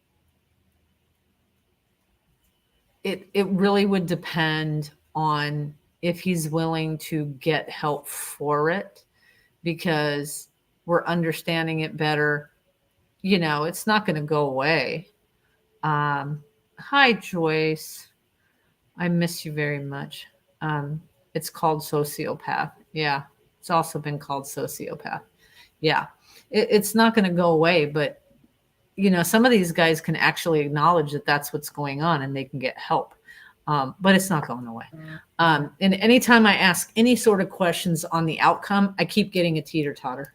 it really would depend on if he's willing to get help for it. because we're understanding it better. You know, it's not going to go away. Hi, Joyce. I miss you very much. It's called sociopath. Yeah, it's also been called sociopath. Yeah, it's not going to go away, but you know, some of these guys can actually acknowledge that that's what's going on and they can get help. But it's not going away. And anytime I ask any sort of questions on the outcome, I keep getting a teeter totter.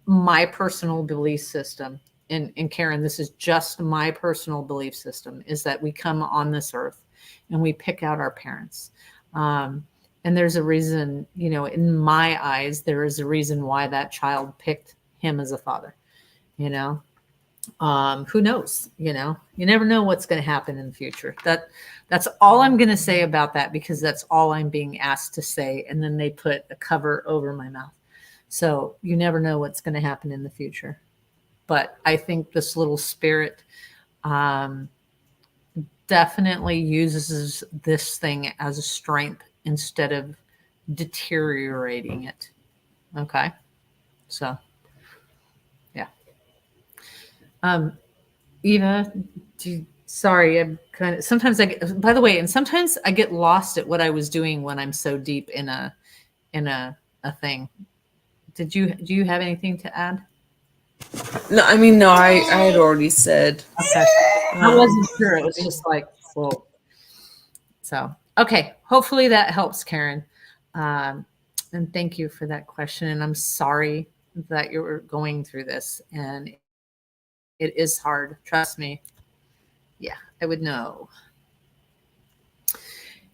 My personal belief system, and Karen, this is just my personal belief system, is that we come on this earth and we pick out our parents. And there's a reason, you know, in my eyes, there is a reason why that child picked him as a father, you know. Who knows? You know, you never know what's going to happen in the future. That's all I'm going to say about that, because that's all I'm being asked to say. And then they put a cover over my mouth. So you never know what's going to happen in the future. But I think this little spirit definitely uses this thing as a strength instead of deteriorating it. Okay. So, yeah. Eva, sorry, I'm kind of, sometimes I get, by the way, and sometimes I get lost at what I was doing when I'm so deep in a thing. Do you have anything to add? No, I mean, no, I had already said. Okay. I wasn't sure. It was just like, well, so, okay. Hopefully that helps, Karen. And thank you for that question. And I'm sorry that you're going through this, and it is hard. Trust me. Yeah, I would know.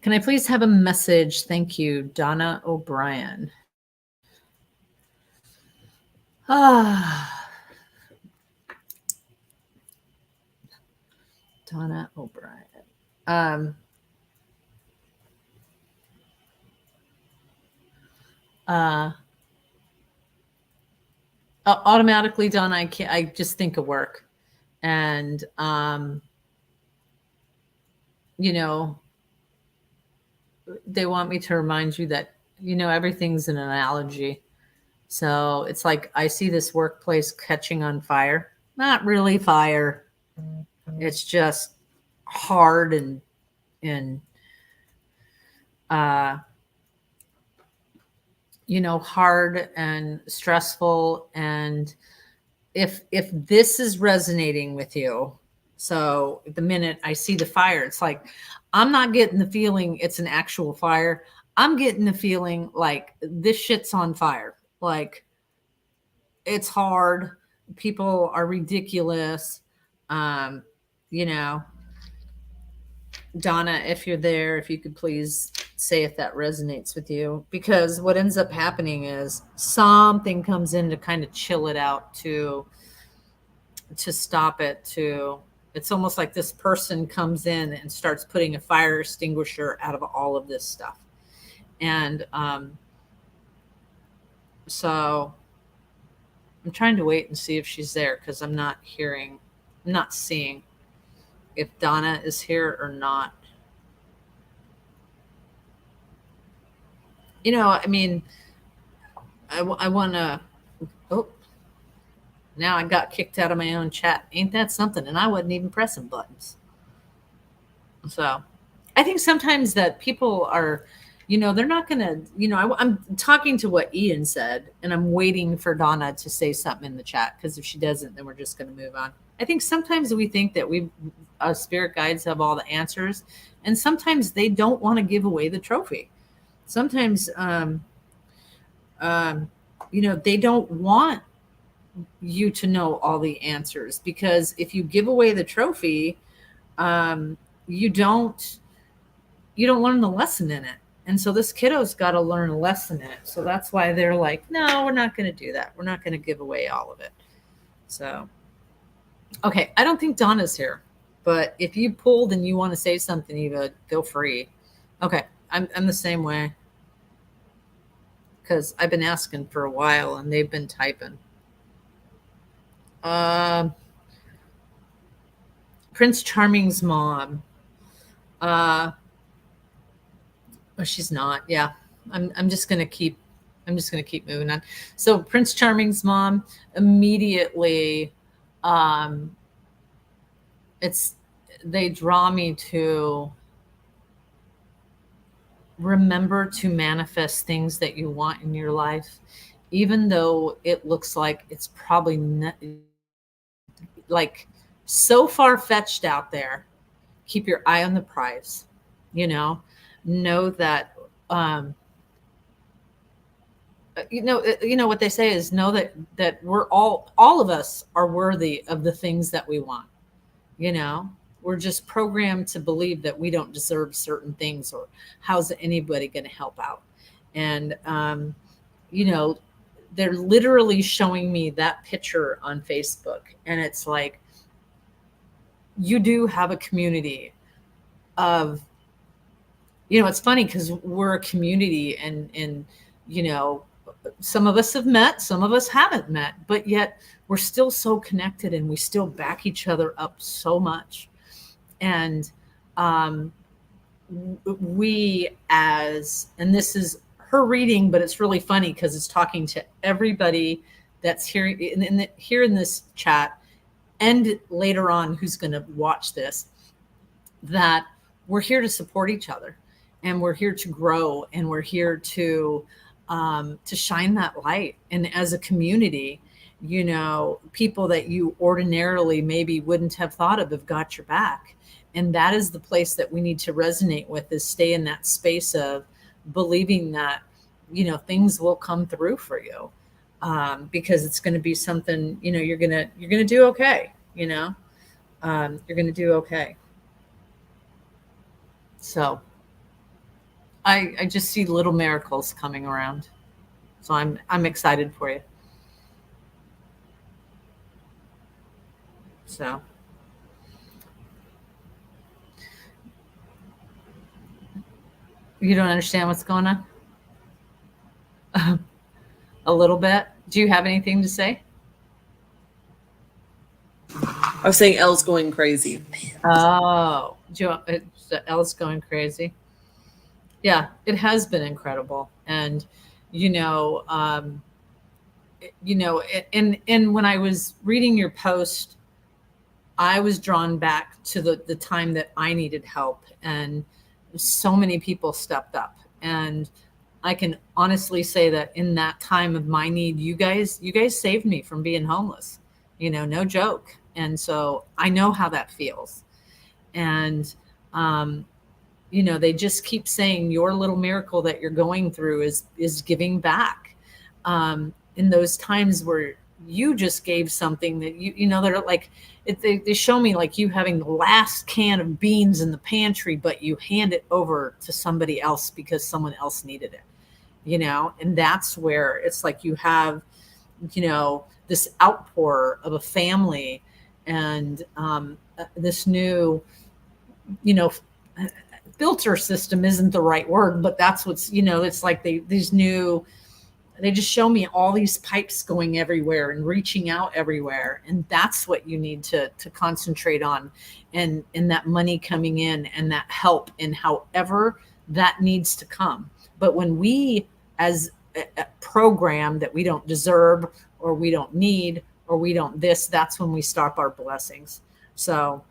Can I please have a message? Thank you, Donna O'Brien. Donna O'Brien. Automatically, Donna, I just think of work. And, you know, they want me to remind you that, you know, everything's an analogy. So it's like, I see this workplace catching on fire. Not really fire. It's just hard and you know, hard and stressful. And if this is resonating with you, so the minute I see the fire, it's like, I'm not getting the feeling it's an actual fire. I'm getting the feeling like this shit's on fire. Like, it's hard. People are ridiculous. You know, Donna, if you're there, if you could please say if that resonates with you, because what ends up happening is something comes in to kind of chill it out, to stop it, to, it's almost like this person comes in and starts putting a fire extinguisher out of all of this stuff. And so I'm trying to wait and see if she's there, because I'm not seeing if Donna is here or not. You know, I mean, I want to, oh, now I got kicked out of my own chat. Ain't that something? And I wasn't even pressing buttons. So I think sometimes that people are, you know, they're not going to, you know, I'm talking to what Ian said, and I'm waiting for Donna to say something in the chat, because if she doesn't, then we're just going to move on. I think sometimes we think that spirit guides have all the answers, and sometimes they don't want to give away the trophy. Sometimes, you know, they don't want you to know all the answers, because if you give away the trophy, you don't learn the lesson in it. And so this kiddo's got to learn a lesson in it. So that's why they're like, no, we're not going to do that. We're not going to give away all of it. So, okay. I don't think Donna's here, but if you pulled and you want to say something, Eva, feel free. Okay. I'm the same way, because I've been asking for a while and they've been typing. Prince Charming's mom. Oh, she's not. Yeah. I'm just going to keep I'm just going to keep moving on. So Prince Charming's mom immediately, um, they draw me to remember to manifest things that you want in your life, even though it looks like it's probably not, like so far fetched out there. Keep your eye on the prize, know that, um, what they say is know that we're all of us are worthy of the things that we want. you know we're just programmed to believe that we don't deserve certain things, or how's anybody going to help out. And you know they're literally showing me that picture on Facebook, and it's like, you do have a community of, it's funny because we're a community, and you know some of us have met, some of us haven't met, but yet we're still so connected, and we still back each other up so much. And um, and this is her reading, but it's really funny because it's talking to everybody that's here here in this chat, and later on who's going to watch this, that we're here to support each other, and we're here to grow, and we're here to shine that light. And as a community, people that you ordinarily maybe wouldn't have thought of have got your back. And that is the place that we need to resonate with, is stay in that space of believing that, things will come through for you. Because it's going to be something, you're going to do okay. You're going to do okay. So I just see little miracles coming around. So I'm excited for you. So you don't understand what's going on? A little bit. Do you have anything to say? I was saying Elle's going crazy. Oh, Elle's going crazy. Yeah, it has been incredible. And, and when I was reading your post, I was drawn back to the time that I needed help, and so many people stepped up. And I can honestly say that in that time of my need, you guys saved me from being homeless, no joke. And so I know how that feels. And, they just keep saying your little miracle that you're going through is giving back. In those times where you just gave something that they're like, they show me like you having the last can of beans in the pantry, but you hand it over to somebody else because someone else needed it, and that's where it's like you have, this outpour of a family, and this new, filter system isn't the right word, but that's what's, it's like they just show me all these pipes going everywhere and reaching out everywhere. And that's what you need to concentrate on, and that money coming in, and that help in however that needs to come. But when we, as a program that we don't deserve, or we don't need, or we don't this, that's when we stop our blessings. So,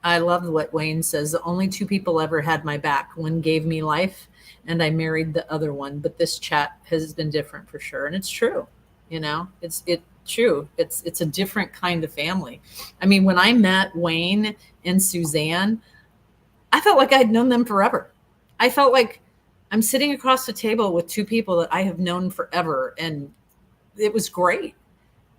I love what Wayne says. Only two people ever had my back. One gave me life, and I married the other one. But this chat has been different for sure. And it's true. It's true. It's a different kind of family. I mean, when I met Wayne and Suzanne, I felt like I'd known them forever. I felt like I'm sitting across the table with two people that I have known forever. And it was great,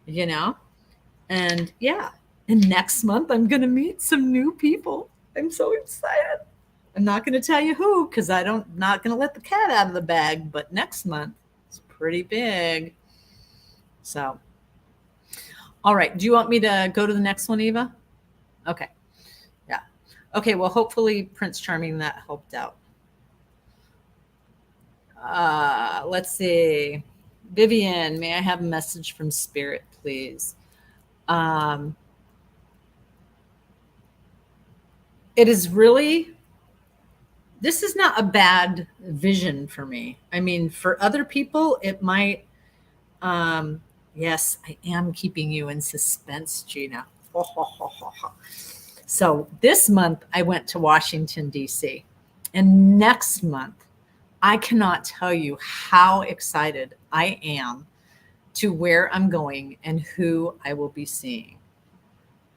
and yeah. And next month, I'm going to meet some new people. I'm so excited. I'm not going to tell you who, because not going to let the cat out of the bag. But next month, it's pretty big. So, all right. Do you want me to go to the next one, Eva? Okay. Yeah. Okay. Well, hopefully, Prince Charming, that helped out. Let's see. Vivian, may I have a message from Spirit, please? It is really this is not a bad vision for me. I mean, for other people, it might. Yes, I am keeping you in suspense, Gina. Ho, ho, ho, ho, ho. So this month I went to Washington, D.C. And next month, I cannot tell you how excited I am to where I'm going and who I will be seeing.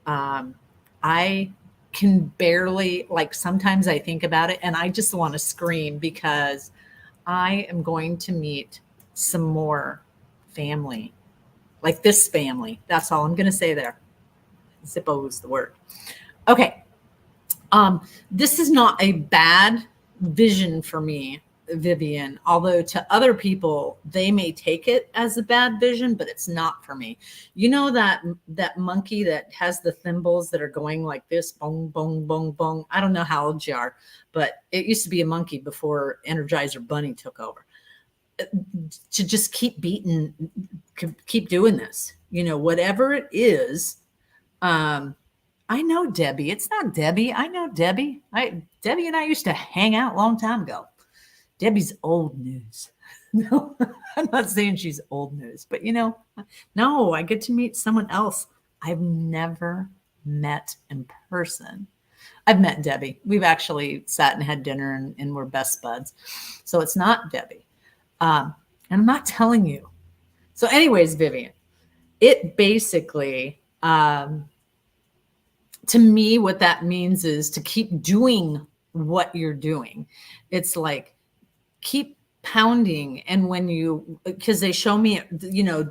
I can barely, like, sometimes I think about it and I just want to scream because I am going to meet some more family, like this family. That's all I'm going to say there. Zippo is the word. Okay. This is not a bad vision for me, Vivian, although to other people, they may take it as a bad vision, but it's not for me. You know, that monkey that has the thimbles that are going like this, bong, bong, bong, bong. I don't know how old you are, but it used to be a monkey before Energizer Bunny took over. To just keep beating, keep doing this, whatever it is. I know Debbie. It's not Debbie. I know Debbie. Debbie and I used to hang out a long time ago. Debbie's old news. No, I'm not saying she's old news, but no, I get to meet someone else I've never met in person. I've met Debbie. We've actually sat and had dinner and we're best buds. So it's not Debbie. And I'm not telling you. So anyways, Vivian, it basically, to me, what that means is to keep doing what you're doing. It's like, keep pounding. And because they show me,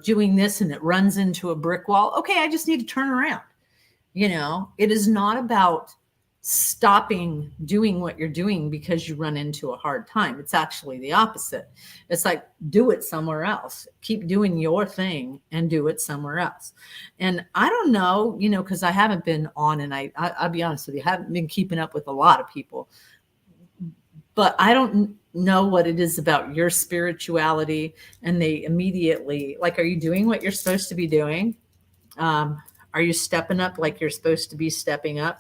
doing this and it runs into a brick wall. Okay, I just need to turn around. It is not about stopping doing what you're doing because you run into a hard time. It's actually the opposite. It's like, do it somewhere else. Keep doing your thing and do it somewhere else. And I don't know, because I haven't been on, and I'll be honest with you, I haven't been keeping up with a lot of people, but I don't know what it is about your spirituality. And they immediately, like, are you doing what you're supposed to be doing? Are you stepping up like you're supposed to be stepping up?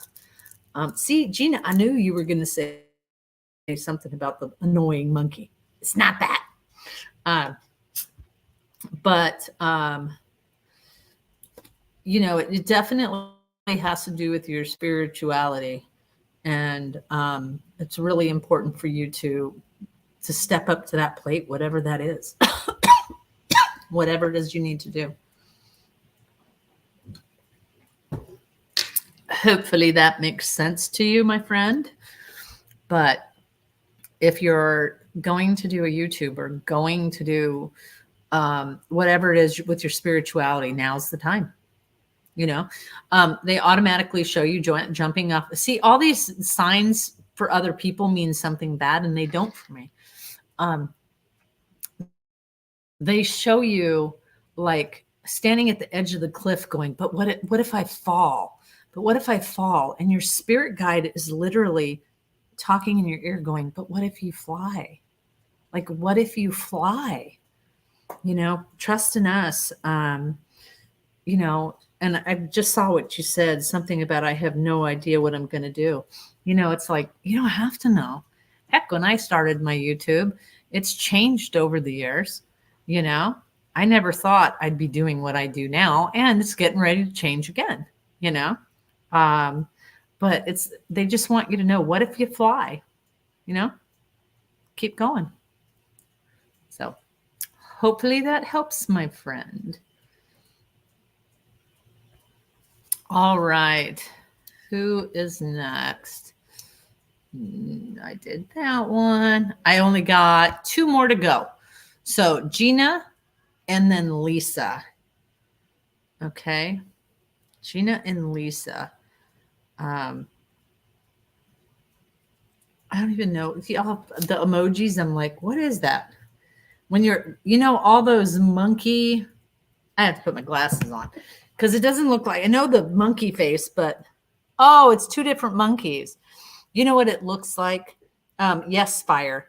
See, Gina, I knew you were going to say something about the annoying monkey. It's not that. But it definitely has to do with your spirituality. And it's really important for you to step up to that plate, whatever that is, whatever it is you need to do. Hopefully that makes sense to you, my friend. But if you're going to do a YouTube or going to do whatever it is with your spirituality, now's the time. They automatically show you jumping off. See, all these signs for other people mean something bad, and they don't for me. They show you like standing at the edge of the cliff going, but what if I fall? But what if I fall? And your spirit guide is literally talking in your ear going, but what if you fly? Like, what if you fly? Trust in us. And I just saw what you said, something about, I have no idea what I'm going to do. It's like, you don't have to know. Heck, when I started my YouTube, it's changed over the years. I never thought I'd be doing what I do now, and it's getting ready to change again, but they just want you to know, what if you fly, keep going. So hopefully that helps, my friend. All right. Who is next? I did that one. I only got 2 more to go. So Gina and then Lisa. Okay. Gina and Lisa. I don't even know. See, all the emojis, I'm like, what is that? When you're, all those monkey, I have to put my glasses on because it doesn't look like, I know the monkey face, but it's 2 different monkeys. You know what it looks like? Yes, Fire.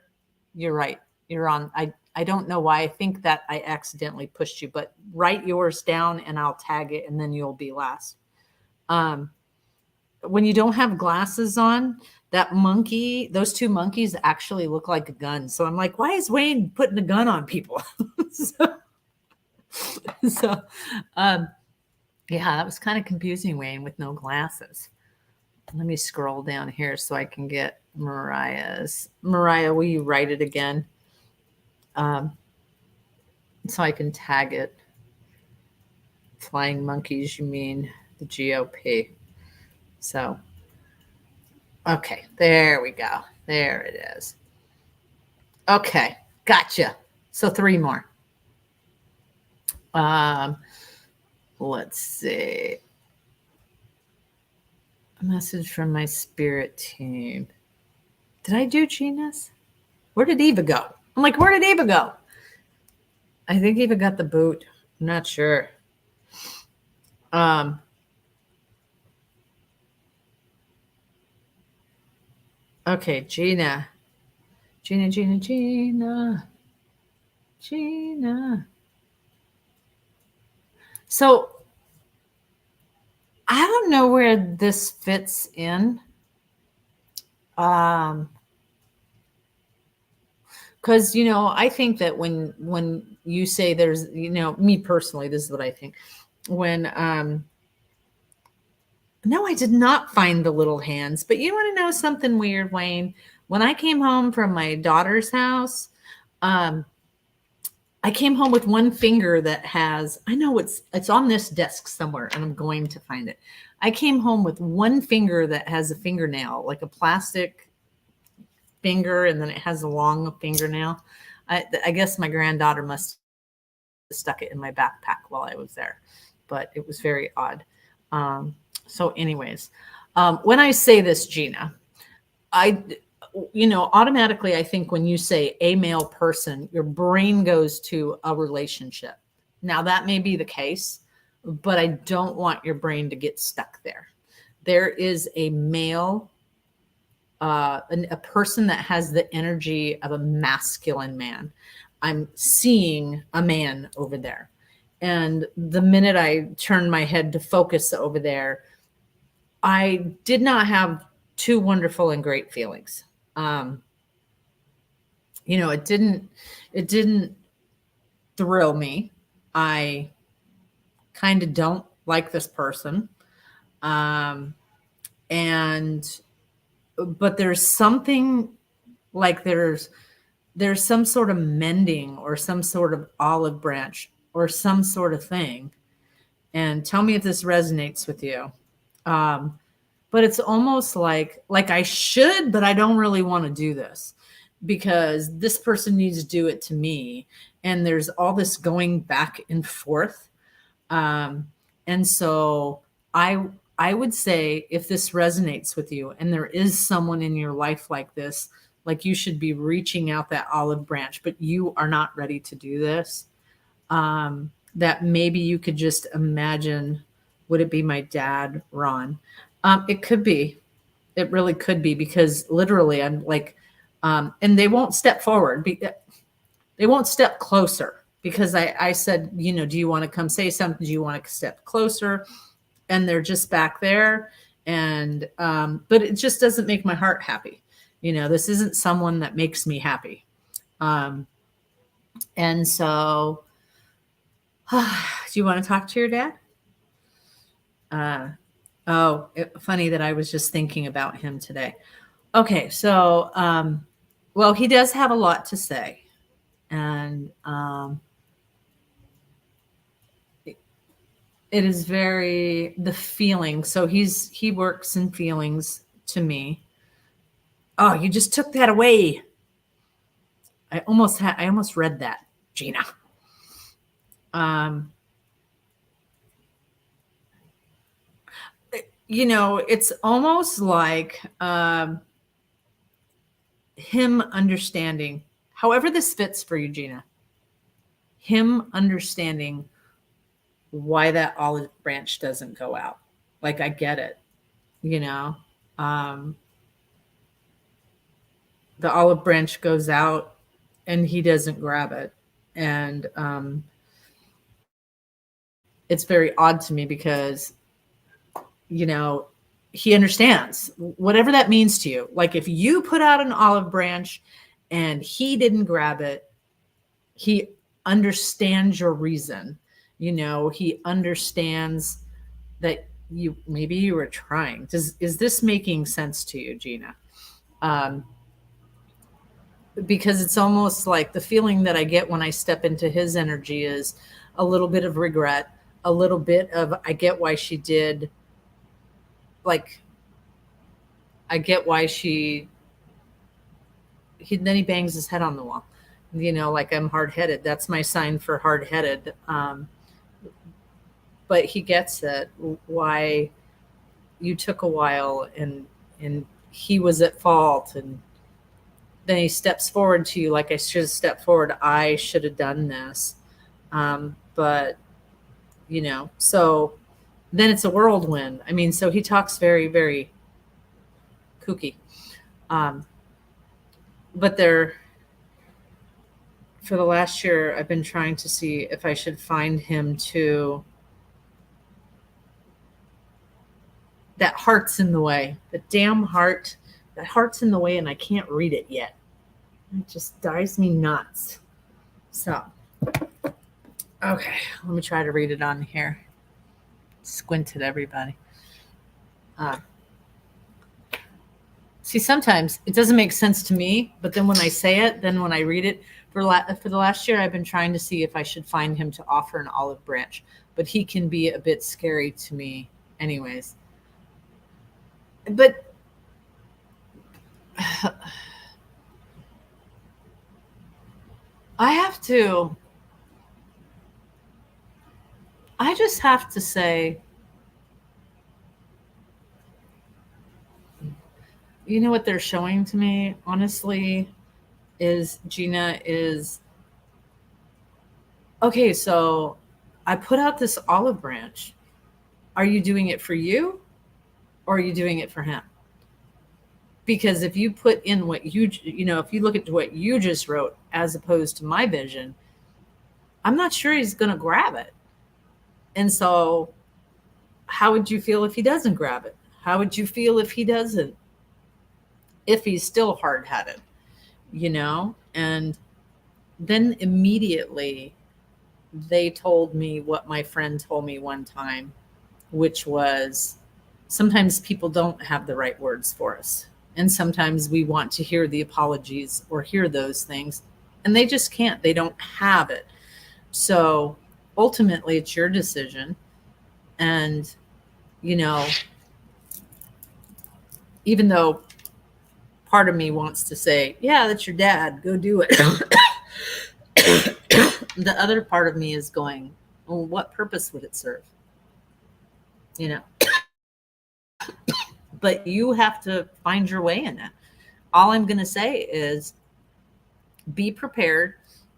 You're right. You're on. I don't know why. I think that I accidentally pushed you, but write yours down and I'll tag it and then you'll be last. When you don't have glasses on, that monkey, those two monkeys actually look like a gun. So I'm like, why is Wayne putting a gun on people? so, so yeah, that was kind of confusing, Wayne, with no glasses. Let me scroll down here so I can get Mariah's. Mariah, will you write it again? So I can tag it. Flying monkeys, you mean the GOP. So, okay, there we go. There it is. Okay, gotcha. So 3 more. Let's see. A message from my spirit team. Did I do Gina's? Where did Eva go? I'm like, where did Eva go? I think Eva got the boot. I'm not sure. Okay, Gina. Gina. So I don't know where this fits in. Because, you know, I think that when you say there's, you know, me personally, this is what I think. When, no, I did not find the little hands, but you want to know something weird, Wayne? When I came home from my daughter's house, I came home with one finger that has, I know it's on this desk somewhere and I'm going to find it. I came home with one finger that has a fingernail, like a plastic finger, and then it has a long fingernail. I guess my granddaughter must have stuck it in my backpack while I was there, but it was very odd. So anyways, when I say this, Gina, automatically, I think when you say a male person, your brain goes to a relationship. Now, that may be the case, but I don't want your brain to get stuck there. There is a male, a person that has the energy of a masculine man. I'm seeing a man over there. And the minute I turned my head to focus over there, I did not have two wonderful and great feelings. It didn't thrill me. I kind of don't like this person. But there's something like there's some sort of mending or some sort of olive branch or some sort of thing. And tell me if this resonates with you. But it's almost like I should, but I don't really want to do this because this person needs to do it to me. And there's all this going back and forth. And so I would say if this resonates with you and there is someone in your life like this, like you should be reaching out that olive branch, but you are not ready to do this. That maybe you could just imagine, would it be my dad, Ron? It could be. It really could be because literally I'm like, and they won't step forward. They won't step closer because I said, do you want to come say something? Do you want to step closer? And they're just back there. And, but it just doesn't make my heart happy. This isn't someone that makes me happy. And so, do you want to talk to your dad? Funny that I was just thinking about him today. Okay, so, well, he does have a lot to say. And it is the feeling. So he works in feelings to me. Oh, you just took that away. I almost read that, Gina. It's almost like him understanding, however this fits for you, Gina, him understanding why that olive branch doesn't go out. Like, I get it, the olive branch goes out and he doesn't grab it. And it's very odd to me because, he understands whatever that means to you. Like if you put out an olive branch and he didn't grab it, he understands your reason. He understands that maybe you were trying. Is this making sense to you, Gina? Because it's almost like the feeling that I get when I step into his energy is a little bit of regret, a little bit of, I get why she did. Like, I get why then he bangs his head on the wall. Like I'm hard-headed. That's my sign for hard-headed. But he gets it, why you took a while and he was at fault. And then he steps forward to you like, I should have stepped forward. I should have done this. But, so then it's a whirlwind. I mean, so he talks very, very kooky. But for the last year, I've been trying to see if I should find him to, that heart's in the way, the damn heart, that heart's in the way and I can't read it yet. It just drives me nuts. So, okay, let me try to read it on here. Squint at everybody. See, sometimes it doesn't make sense to me, but then when I say it, then when I read it, for the last year, I've been trying to see if I should find him to offer an olive branch, but he can be a bit scary to me anyways. But I just have to say, what they're showing to me, honestly, is Gina is, okay, so I put out this olive branch. Are you doing it for you or are you doing it for him? Because if you put in what if you look at what you just wrote as opposed to my vision, I'm not sure he's going to grab it. And so how would you feel if he doesn't grab it? How would you feel if he doesn't? If he's still hard-headed, And then immediately they told me what my friend told me one time, which was sometimes people don't have the right words for us. And sometimes we want to hear the apologies or hear those things, and they just can't. They don't have it. So ultimately, it's your decision. And, even though part of me wants to say, yeah, that's your dad, go do it. The other part of me is going, well, what purpose would it serve? But you have to find your way in it. All I'm going to say is be prepared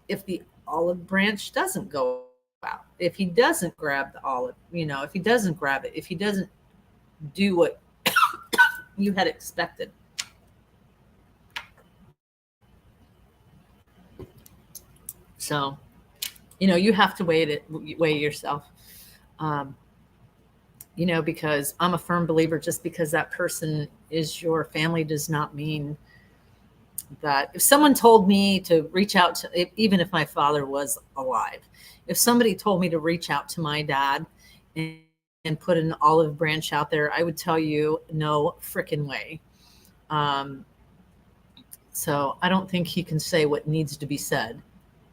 if the olive branch doesn't go out, if he doesn't grab the olive, if he doesn't grab it, if he doesn't do what you had expected. So, you have to weigh yourself. Because I'm a firm believer, just because that person is your family does not mean that. If someone told me to reach out to, even if my father was alive, if somebody told me to reach out to my dad and put an olive branch out there, I would tell you, no frickin' way. So I don't think he can say what needs to be said,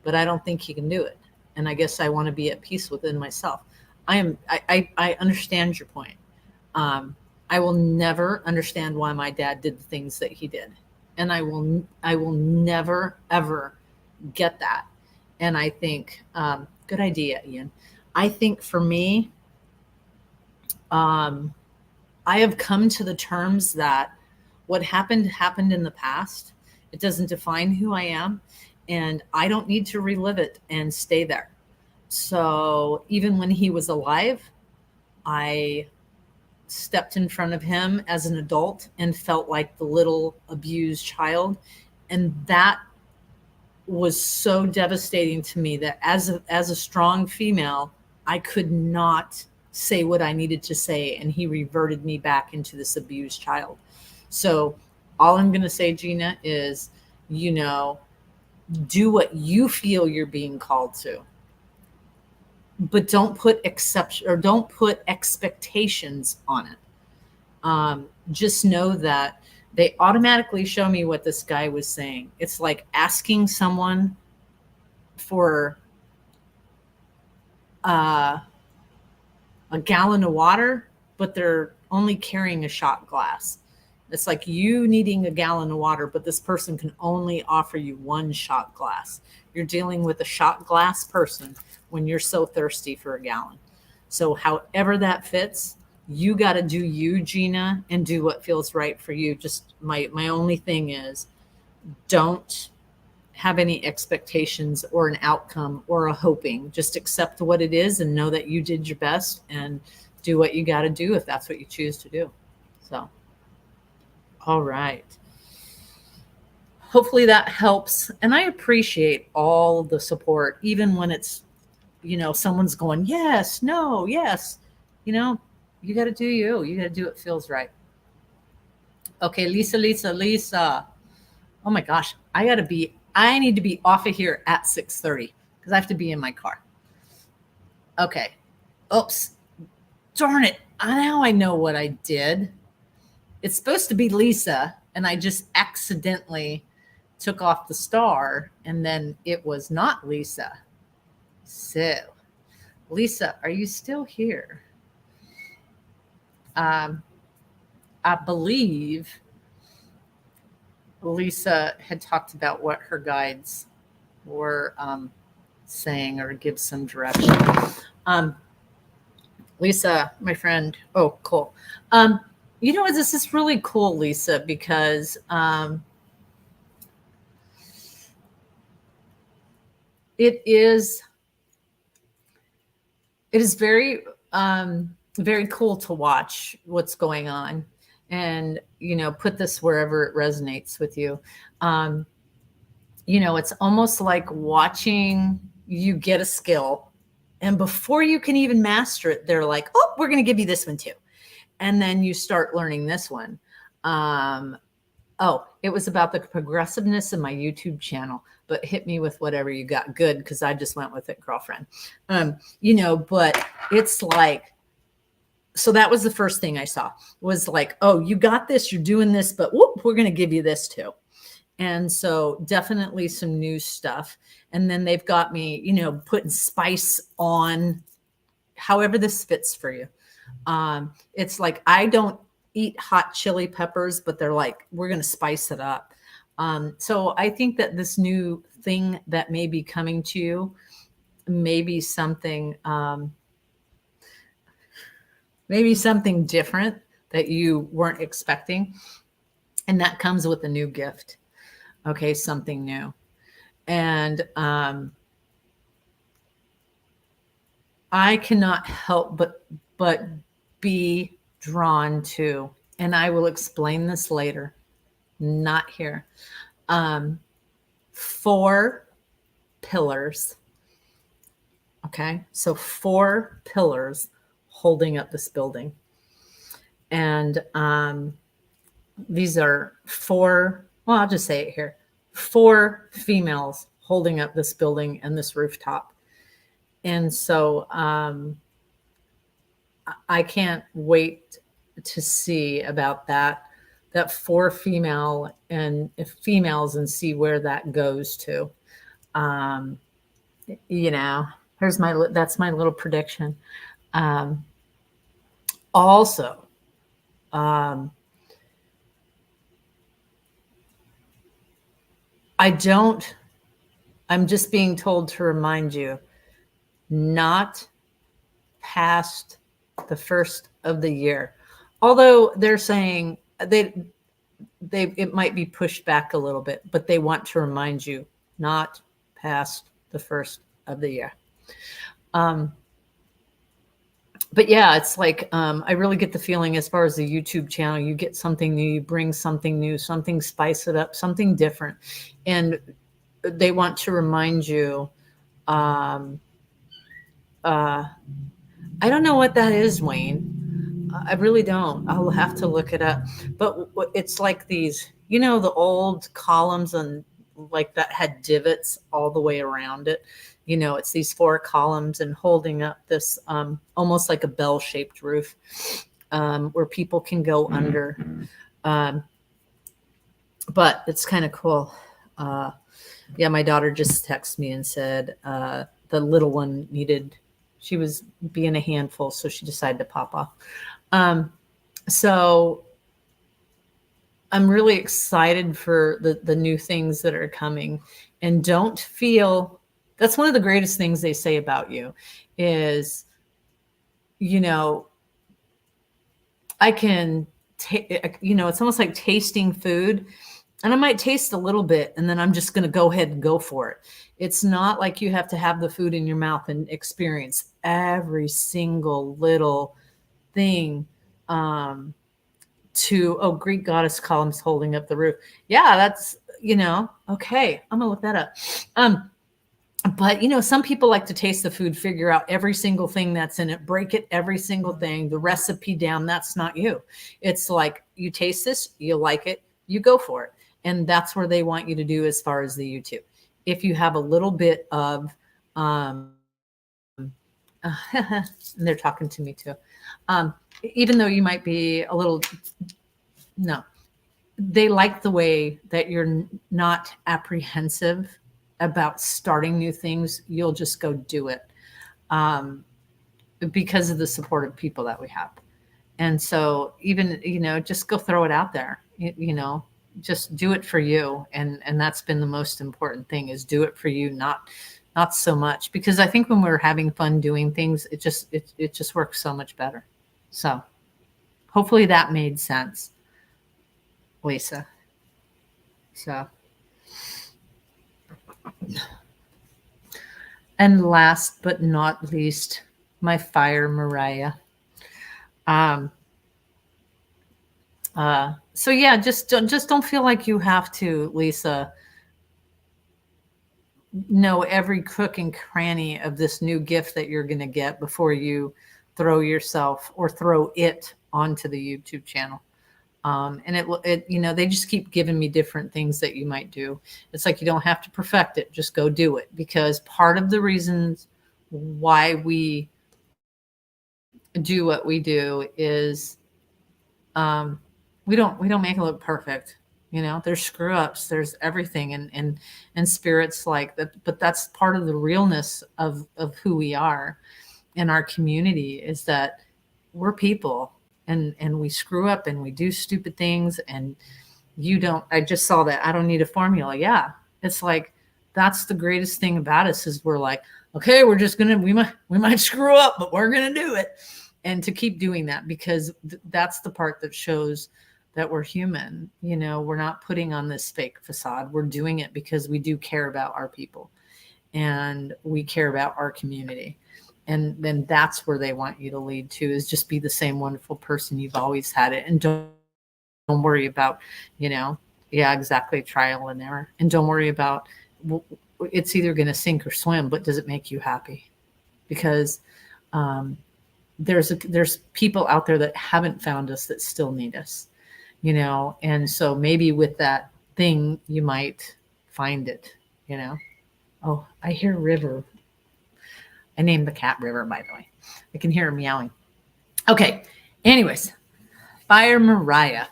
but I don't think he can do it. And I guess I want to be at peace within myself. I understand your point. I will never understand why my dad did the things that he did. And I will never, ever get that. And I think, good idea, Ian. I think for me, I have come to the terms that what happened in the past. It doesn't define who I am. And I don't need to relive it and stay there. So even when he was alive, I stepped in front of him as an adult and felt like the little abused child. And that was so devastating to me that as a strong female, I could not say what I needed to say, and he reverted me back into this abused child. So all I'm going to say, Gina, is, do what you feel you're being called to, but don't put exception or don't put expectations on it. Just know that they automatically show me what this guy was saying. It's like asking someone for a gallon of water, but they're only carrying a shot glass. It's like you needing a gallon of water, but this person can only offer you one shot glass. You're dealing with a shot glass person when you're so thirsty for a gallon. So however that fits, you got to do you, Gina, and do what feels right for you. Just my only thing is, don't have any expectations or an outcome or a hoping. Just accept what it is and know that you did your best and do what you got to do if that's what you choose to do. So, all right. Hopefully that helps. And I appreciate all the support, even when it's, someone's going, yes, no, yes. You got to do you. You got to do what feels right. Okay, Lisa. Oh my gosh, I need to be off of here at 6:30 because I have to be in my car. Okay. Oops. Darn it. Now I know what I did. It's supposed to be Lisa, and I just accidentally took off the star, and then it was not Lisa. So, Lisa, are you still here? I believe Lisa had talked about what her guides were saying, or give some direction. Lisa, my friend. Oh, cool. This is really cool, Lisa, because it is very very cool to watch what's going on, and put this wherever it resonates with you. It's almost like watching you get a skill, and before you can even master it, they're like, oh, we're going to give you this one too. And then you start learning this one. It was about the progressiveness of my YouTube channel, but hit me with whatever you got. Good, because I just went with it, girlfriend. But it's like, so that was the first thing I saw, was like, oh, you got this, you're doing this, but whoop, we're going to give you this too. And so definitely some new stuff. And then they've got me, putting spice on however this fits for you. It's like, I don't eat hot chili peppers, but they're like, we're going to spice it up. So I think that this new thing that may be coming to you may be something, maybe something different that you weren't expecting. And that comes with a new gift. Okay. Something new. And, I cannot help but be drawn to, and I will explain this later, not here. 4 pillars. Okay. So 4 pillars holding up this building. And these are 4, well, I'll just say it here, 4 females holding up this building and this rooftop. And so I can't wait to see about that 4 females and see where that goes to. That's my little prediction. Also, I'm just being told to remind you, not past the first of the year. Although they're saying it might be pushed back a little bit, but they want to remind you, not past the first of the year. But yeah, it's like, I really get the feeling as far as the YouTube channel, you get something new, you bring something new, something, spice it up, something different. And they want to remind you, I don't know what that is, Wayne. I really don't. I'll have to look it up. But it's like these, the old columns and like that had divots all the way around it. It's these four columns and holding up this almost like a bell shaped roof where people can go under. Um, but it's kind of cool. Yeah, my daughter just texted me and said the little one she was being a handful, so she decided to pop off. So I'm really excited for the new things that are coming, and don't feel that's one of the greatest things they say about you is, I can it's almost like tasting food, and I might taste a little bit and then I'm just going to go ahead and go for it. It's not like you have to have the food in your mouth and experience every single little thing. Greek goddess columns holding up the roof. Yeah, that's, okay. I'm gonna look that up. But some people like to taste the food, figure out every single thing that's in it, break it, every single thing, the recipe down. That's not you. It's like you taste this, you like it, you go for it. And that's where they want you to do as far as the YouTube. If you have a little bit of and they're talking to me too. Even though you might be a little, no, they like the way that you're not apprehensive about starting new things. You'll just go do it because of the supportive people that we have. And so even, just go throw it out there, just do it for you. And that's been the most important thing is do it for you, not so much, because I think when we're having fun doing things, it just works so much better. So hopefully that made sense, Lisa. So, and last but not least, my fire Mariah. So yeah, just don't feel like you have to, Lisa, know every crook and cranny of this new gift that you're going to get before you throw yourself or throw it onto the YouTube channel. And they just keep giving me different things that you might do. It's like, you don't have to perfect it. Just go do it. Because part of the reasons why we do what we do is, we don't make it look perfect. There's screw ups, there's everything. And spirits like that. But that's part of the realness of who we are in our community, is that we're people. And we screw up and we do stupid things. And I just saw that. I don't need a formula. Yeah. It's like, that's the greatest thing about us is we're like, okay, we might screw up, but we're going to do it. And to keep doing that, because that's the part that shows that we're human. We're not putting on this fake facade. We're doing it because we do care about our people and we care about our community. And then that's where they want you to lead to, is just be the same wonderful person you've always had it. And don't worry about, yeah, exactly, trial and error. And don't worry about, it's either going to sink or swim, but does it make you happy? Because there's people out there that haven't found us that still need us, and so maybe with that thing, you might find it, Oh, I hear River. I named the cat River, by the way. I can hear her meowing. Okay. Anyways, Fire Mariah.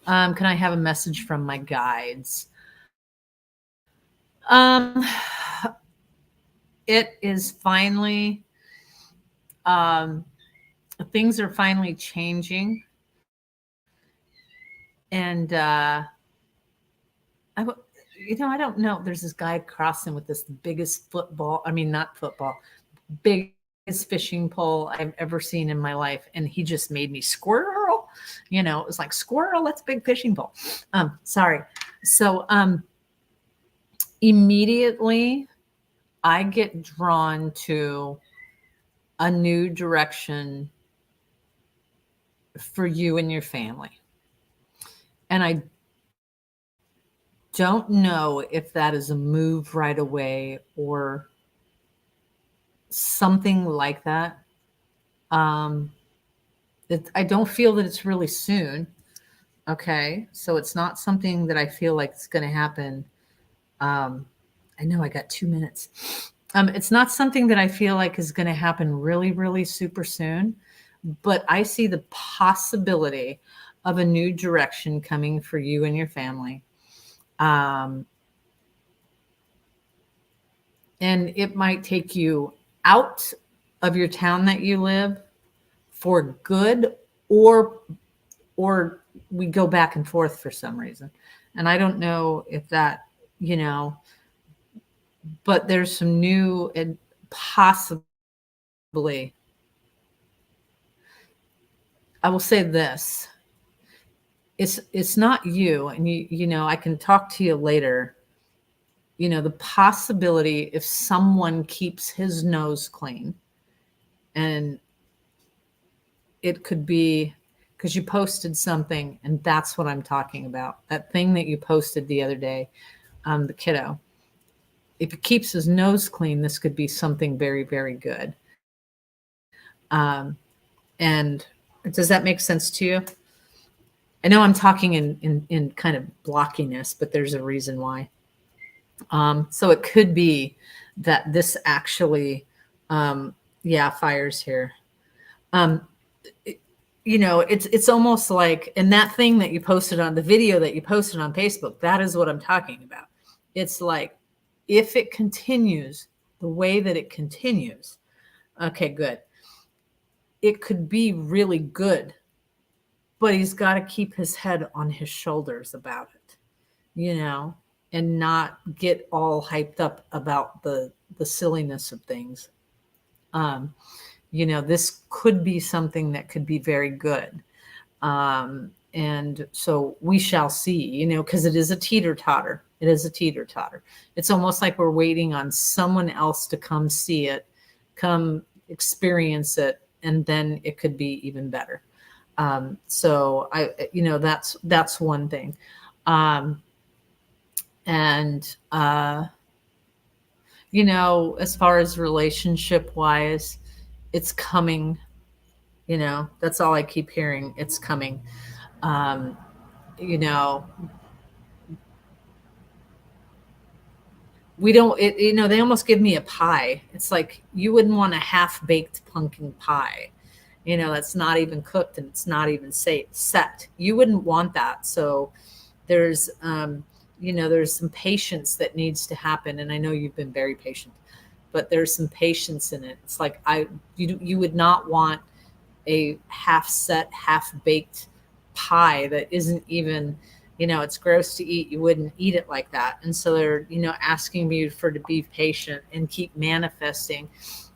Can I have a message from my guides? It is finally, things are finally changing. And, I don't know. There's this guy crossing with this biggest biggest fishing pole I've ever seen in my life. And he just made me squirrel. It was like, squirrel, that's a big fishing pole. Sorry. So immediately I get drawn to a new direction for you and your family. And I don't know if that is a move right away or something like that. Um, I don't feel that it's really soon. Okay. So it's not something that I feel like it's going to happen. Um, I know I got 2 minutes. It's not something that I feel like is going to happen really, really super soon, but I see the possibility of a new direction coming for you and your family. Um, and it might take you out of your town that you live for good, or or we go back and forth for some reason. And I don't know if that, you know, but there's some new and possibly, I will say this, it's not you, and you know, I can talk to you later. You know, the possibility if someone keeps his nose clean, and it could be because you posted something, and that's what I'm talking about. That thing that you posted the other day, the kiddo. If he keeps his nose clean, this could be something very, very good. Um, and does that make sense to you? I know I'm talking in kind of blockiness, but there's a reason why. So it could be that this actually, yeah, fires here. Um, you know, it's almost like, and that thing that you posted on the video that you posted on Facebook, that is what I'm talking about. It's like, if it continues the way that it continues, okay, good. It could be really good, but he's got to keep his head on his shoulders about it, you know, and not get all hyped up about the silliness of things. Um, you know, this could be something that could be very good. And so we shall see, you know, because it is a teeter totter. It is a teeter totter. It's almost like we're waiting on someone else to come see it, come experience it, and then it could be even better. So you know, that's one thing. Um, and, you know, as far as relationship wise, it's coming, you know, that's all I keep hearing. It's coming. Um, you know, we don't, you know, they almost give me a pie. It's like you wouldn't want a half baked pumpkin pie. You know, that's not even cooked and it's not even set. You wouldn't want that. So there's, you know, there's some patience that needs to happen. And I know you've been very patient, but there's some patience in it. It's like, you would not want a half set, half baked pie that isn't even, you know, it's gross to eat. You wouldn't eat it like that. And so they're, you know, asking you for to be patient and keep manifesting.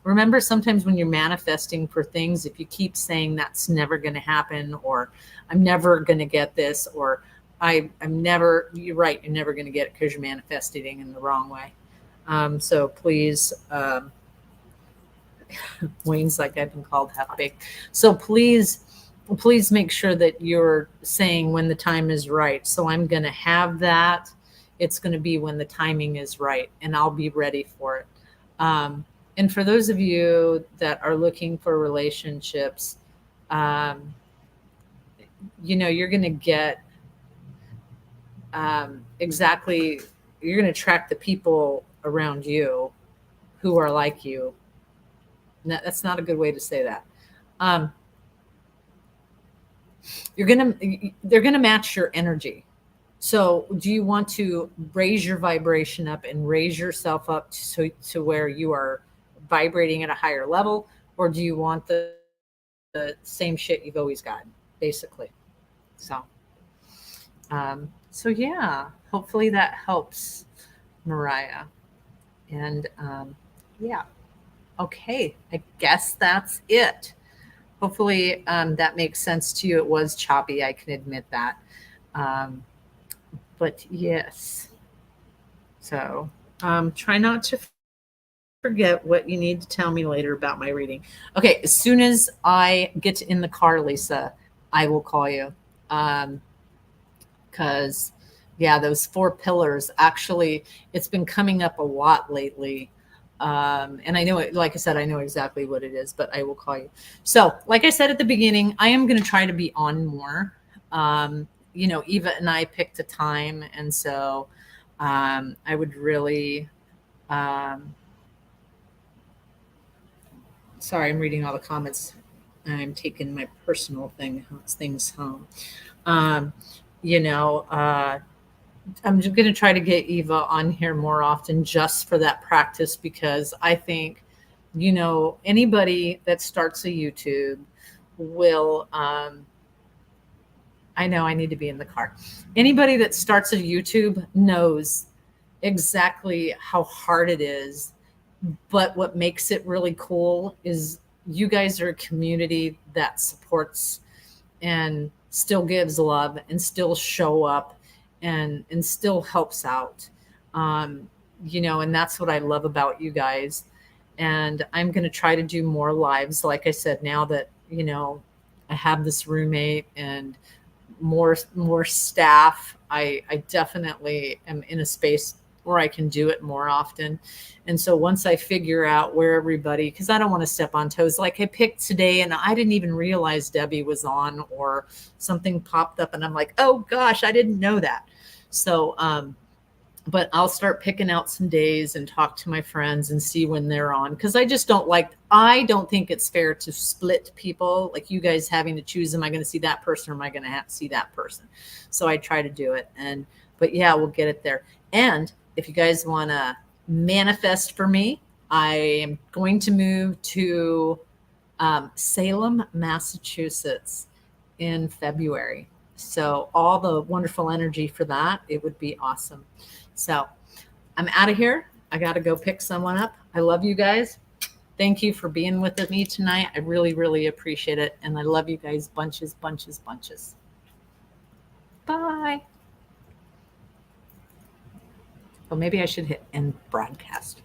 Remember, sometimes when you're manifesting for things, if you keep saying that's never going to happen, or I'm never going to get this, or I'm never, you're right, you're never going to get it because you're manifesting in the wrong way. So please, Wayne's like, I've been called half baked. So please make sure that you're saying when the time is right. So I'm going to have that. It's going to be when the timing is right, and I'll be ready for it. And for those of you that are looking for relationships, um, you know, you're going to get exactly, you're going to attract the people around you who are like you. That's not a good way to say that. Um, they're gonna match your energy. So do you want to raise your vibration up and raise yourself up to where you are vibrating at a higher level, or do you want the same shit you've always gotten, basically? So so yeah, hopefully that helps, Mariah. And yeah, okay, I guess that's it. Hopefully that makes sense to you. It was choppy, I can admit that. Um, but yes. So try not to forget what you need to tell me later about my reading. Okay, as soon as I get in the car, Lisa, I will call you. Because, yeah, those 4 pillars, actually, it's been coming up a lot lately. And I know it, like I said, I know exactly what it is, but I will call you. So, like I said at the beginning, I am going to try to be on more. Eva and I picked a time, and so I would really. Sorry, I'm reading all the comments. I'm taking my personal things home. Um, you know, I'm just going to try to get Eva on here more often just for that practice because I think, anybody that starts a YouTube will. I know I need to be in the car. Anybody that starts a YouTube knows exactly how hard it is. But what makes it really cool is you guys are a community that supports and still gives love and still show up and still helps out. And that's what I love about you guys. And I'm going to try to do more lives. Like I said, now that, I have this roommate and more staff, I definitely am in a space where I can do it more often. And so once I figure out where everybody, because I don't want to step on toes, like I picked today and I didn't even realize Debbie was on or something popped up and I'm like, oh gosh, I didn't know that. So, but I'll start picking out some days and talk to my friends and see when they're on. Cause I don't think it's fair to split people like you guys having to choose, am I going to see that person or am I going to have to see that person? So I try to do it. But yeah, we'll get it there. And if you guys want to manifest for me, I am going to move to Salem, Massachusetts in February. So all the wonderful energy for that, it would be awesome. So I'm out of here. I got to go pick someone up. I love you guys. Thank you for being with me tonight. I really, really appreciate it. And I love you guys bunches, bunches, bunches. Bye. Oh, maybe I should hit end broadcast.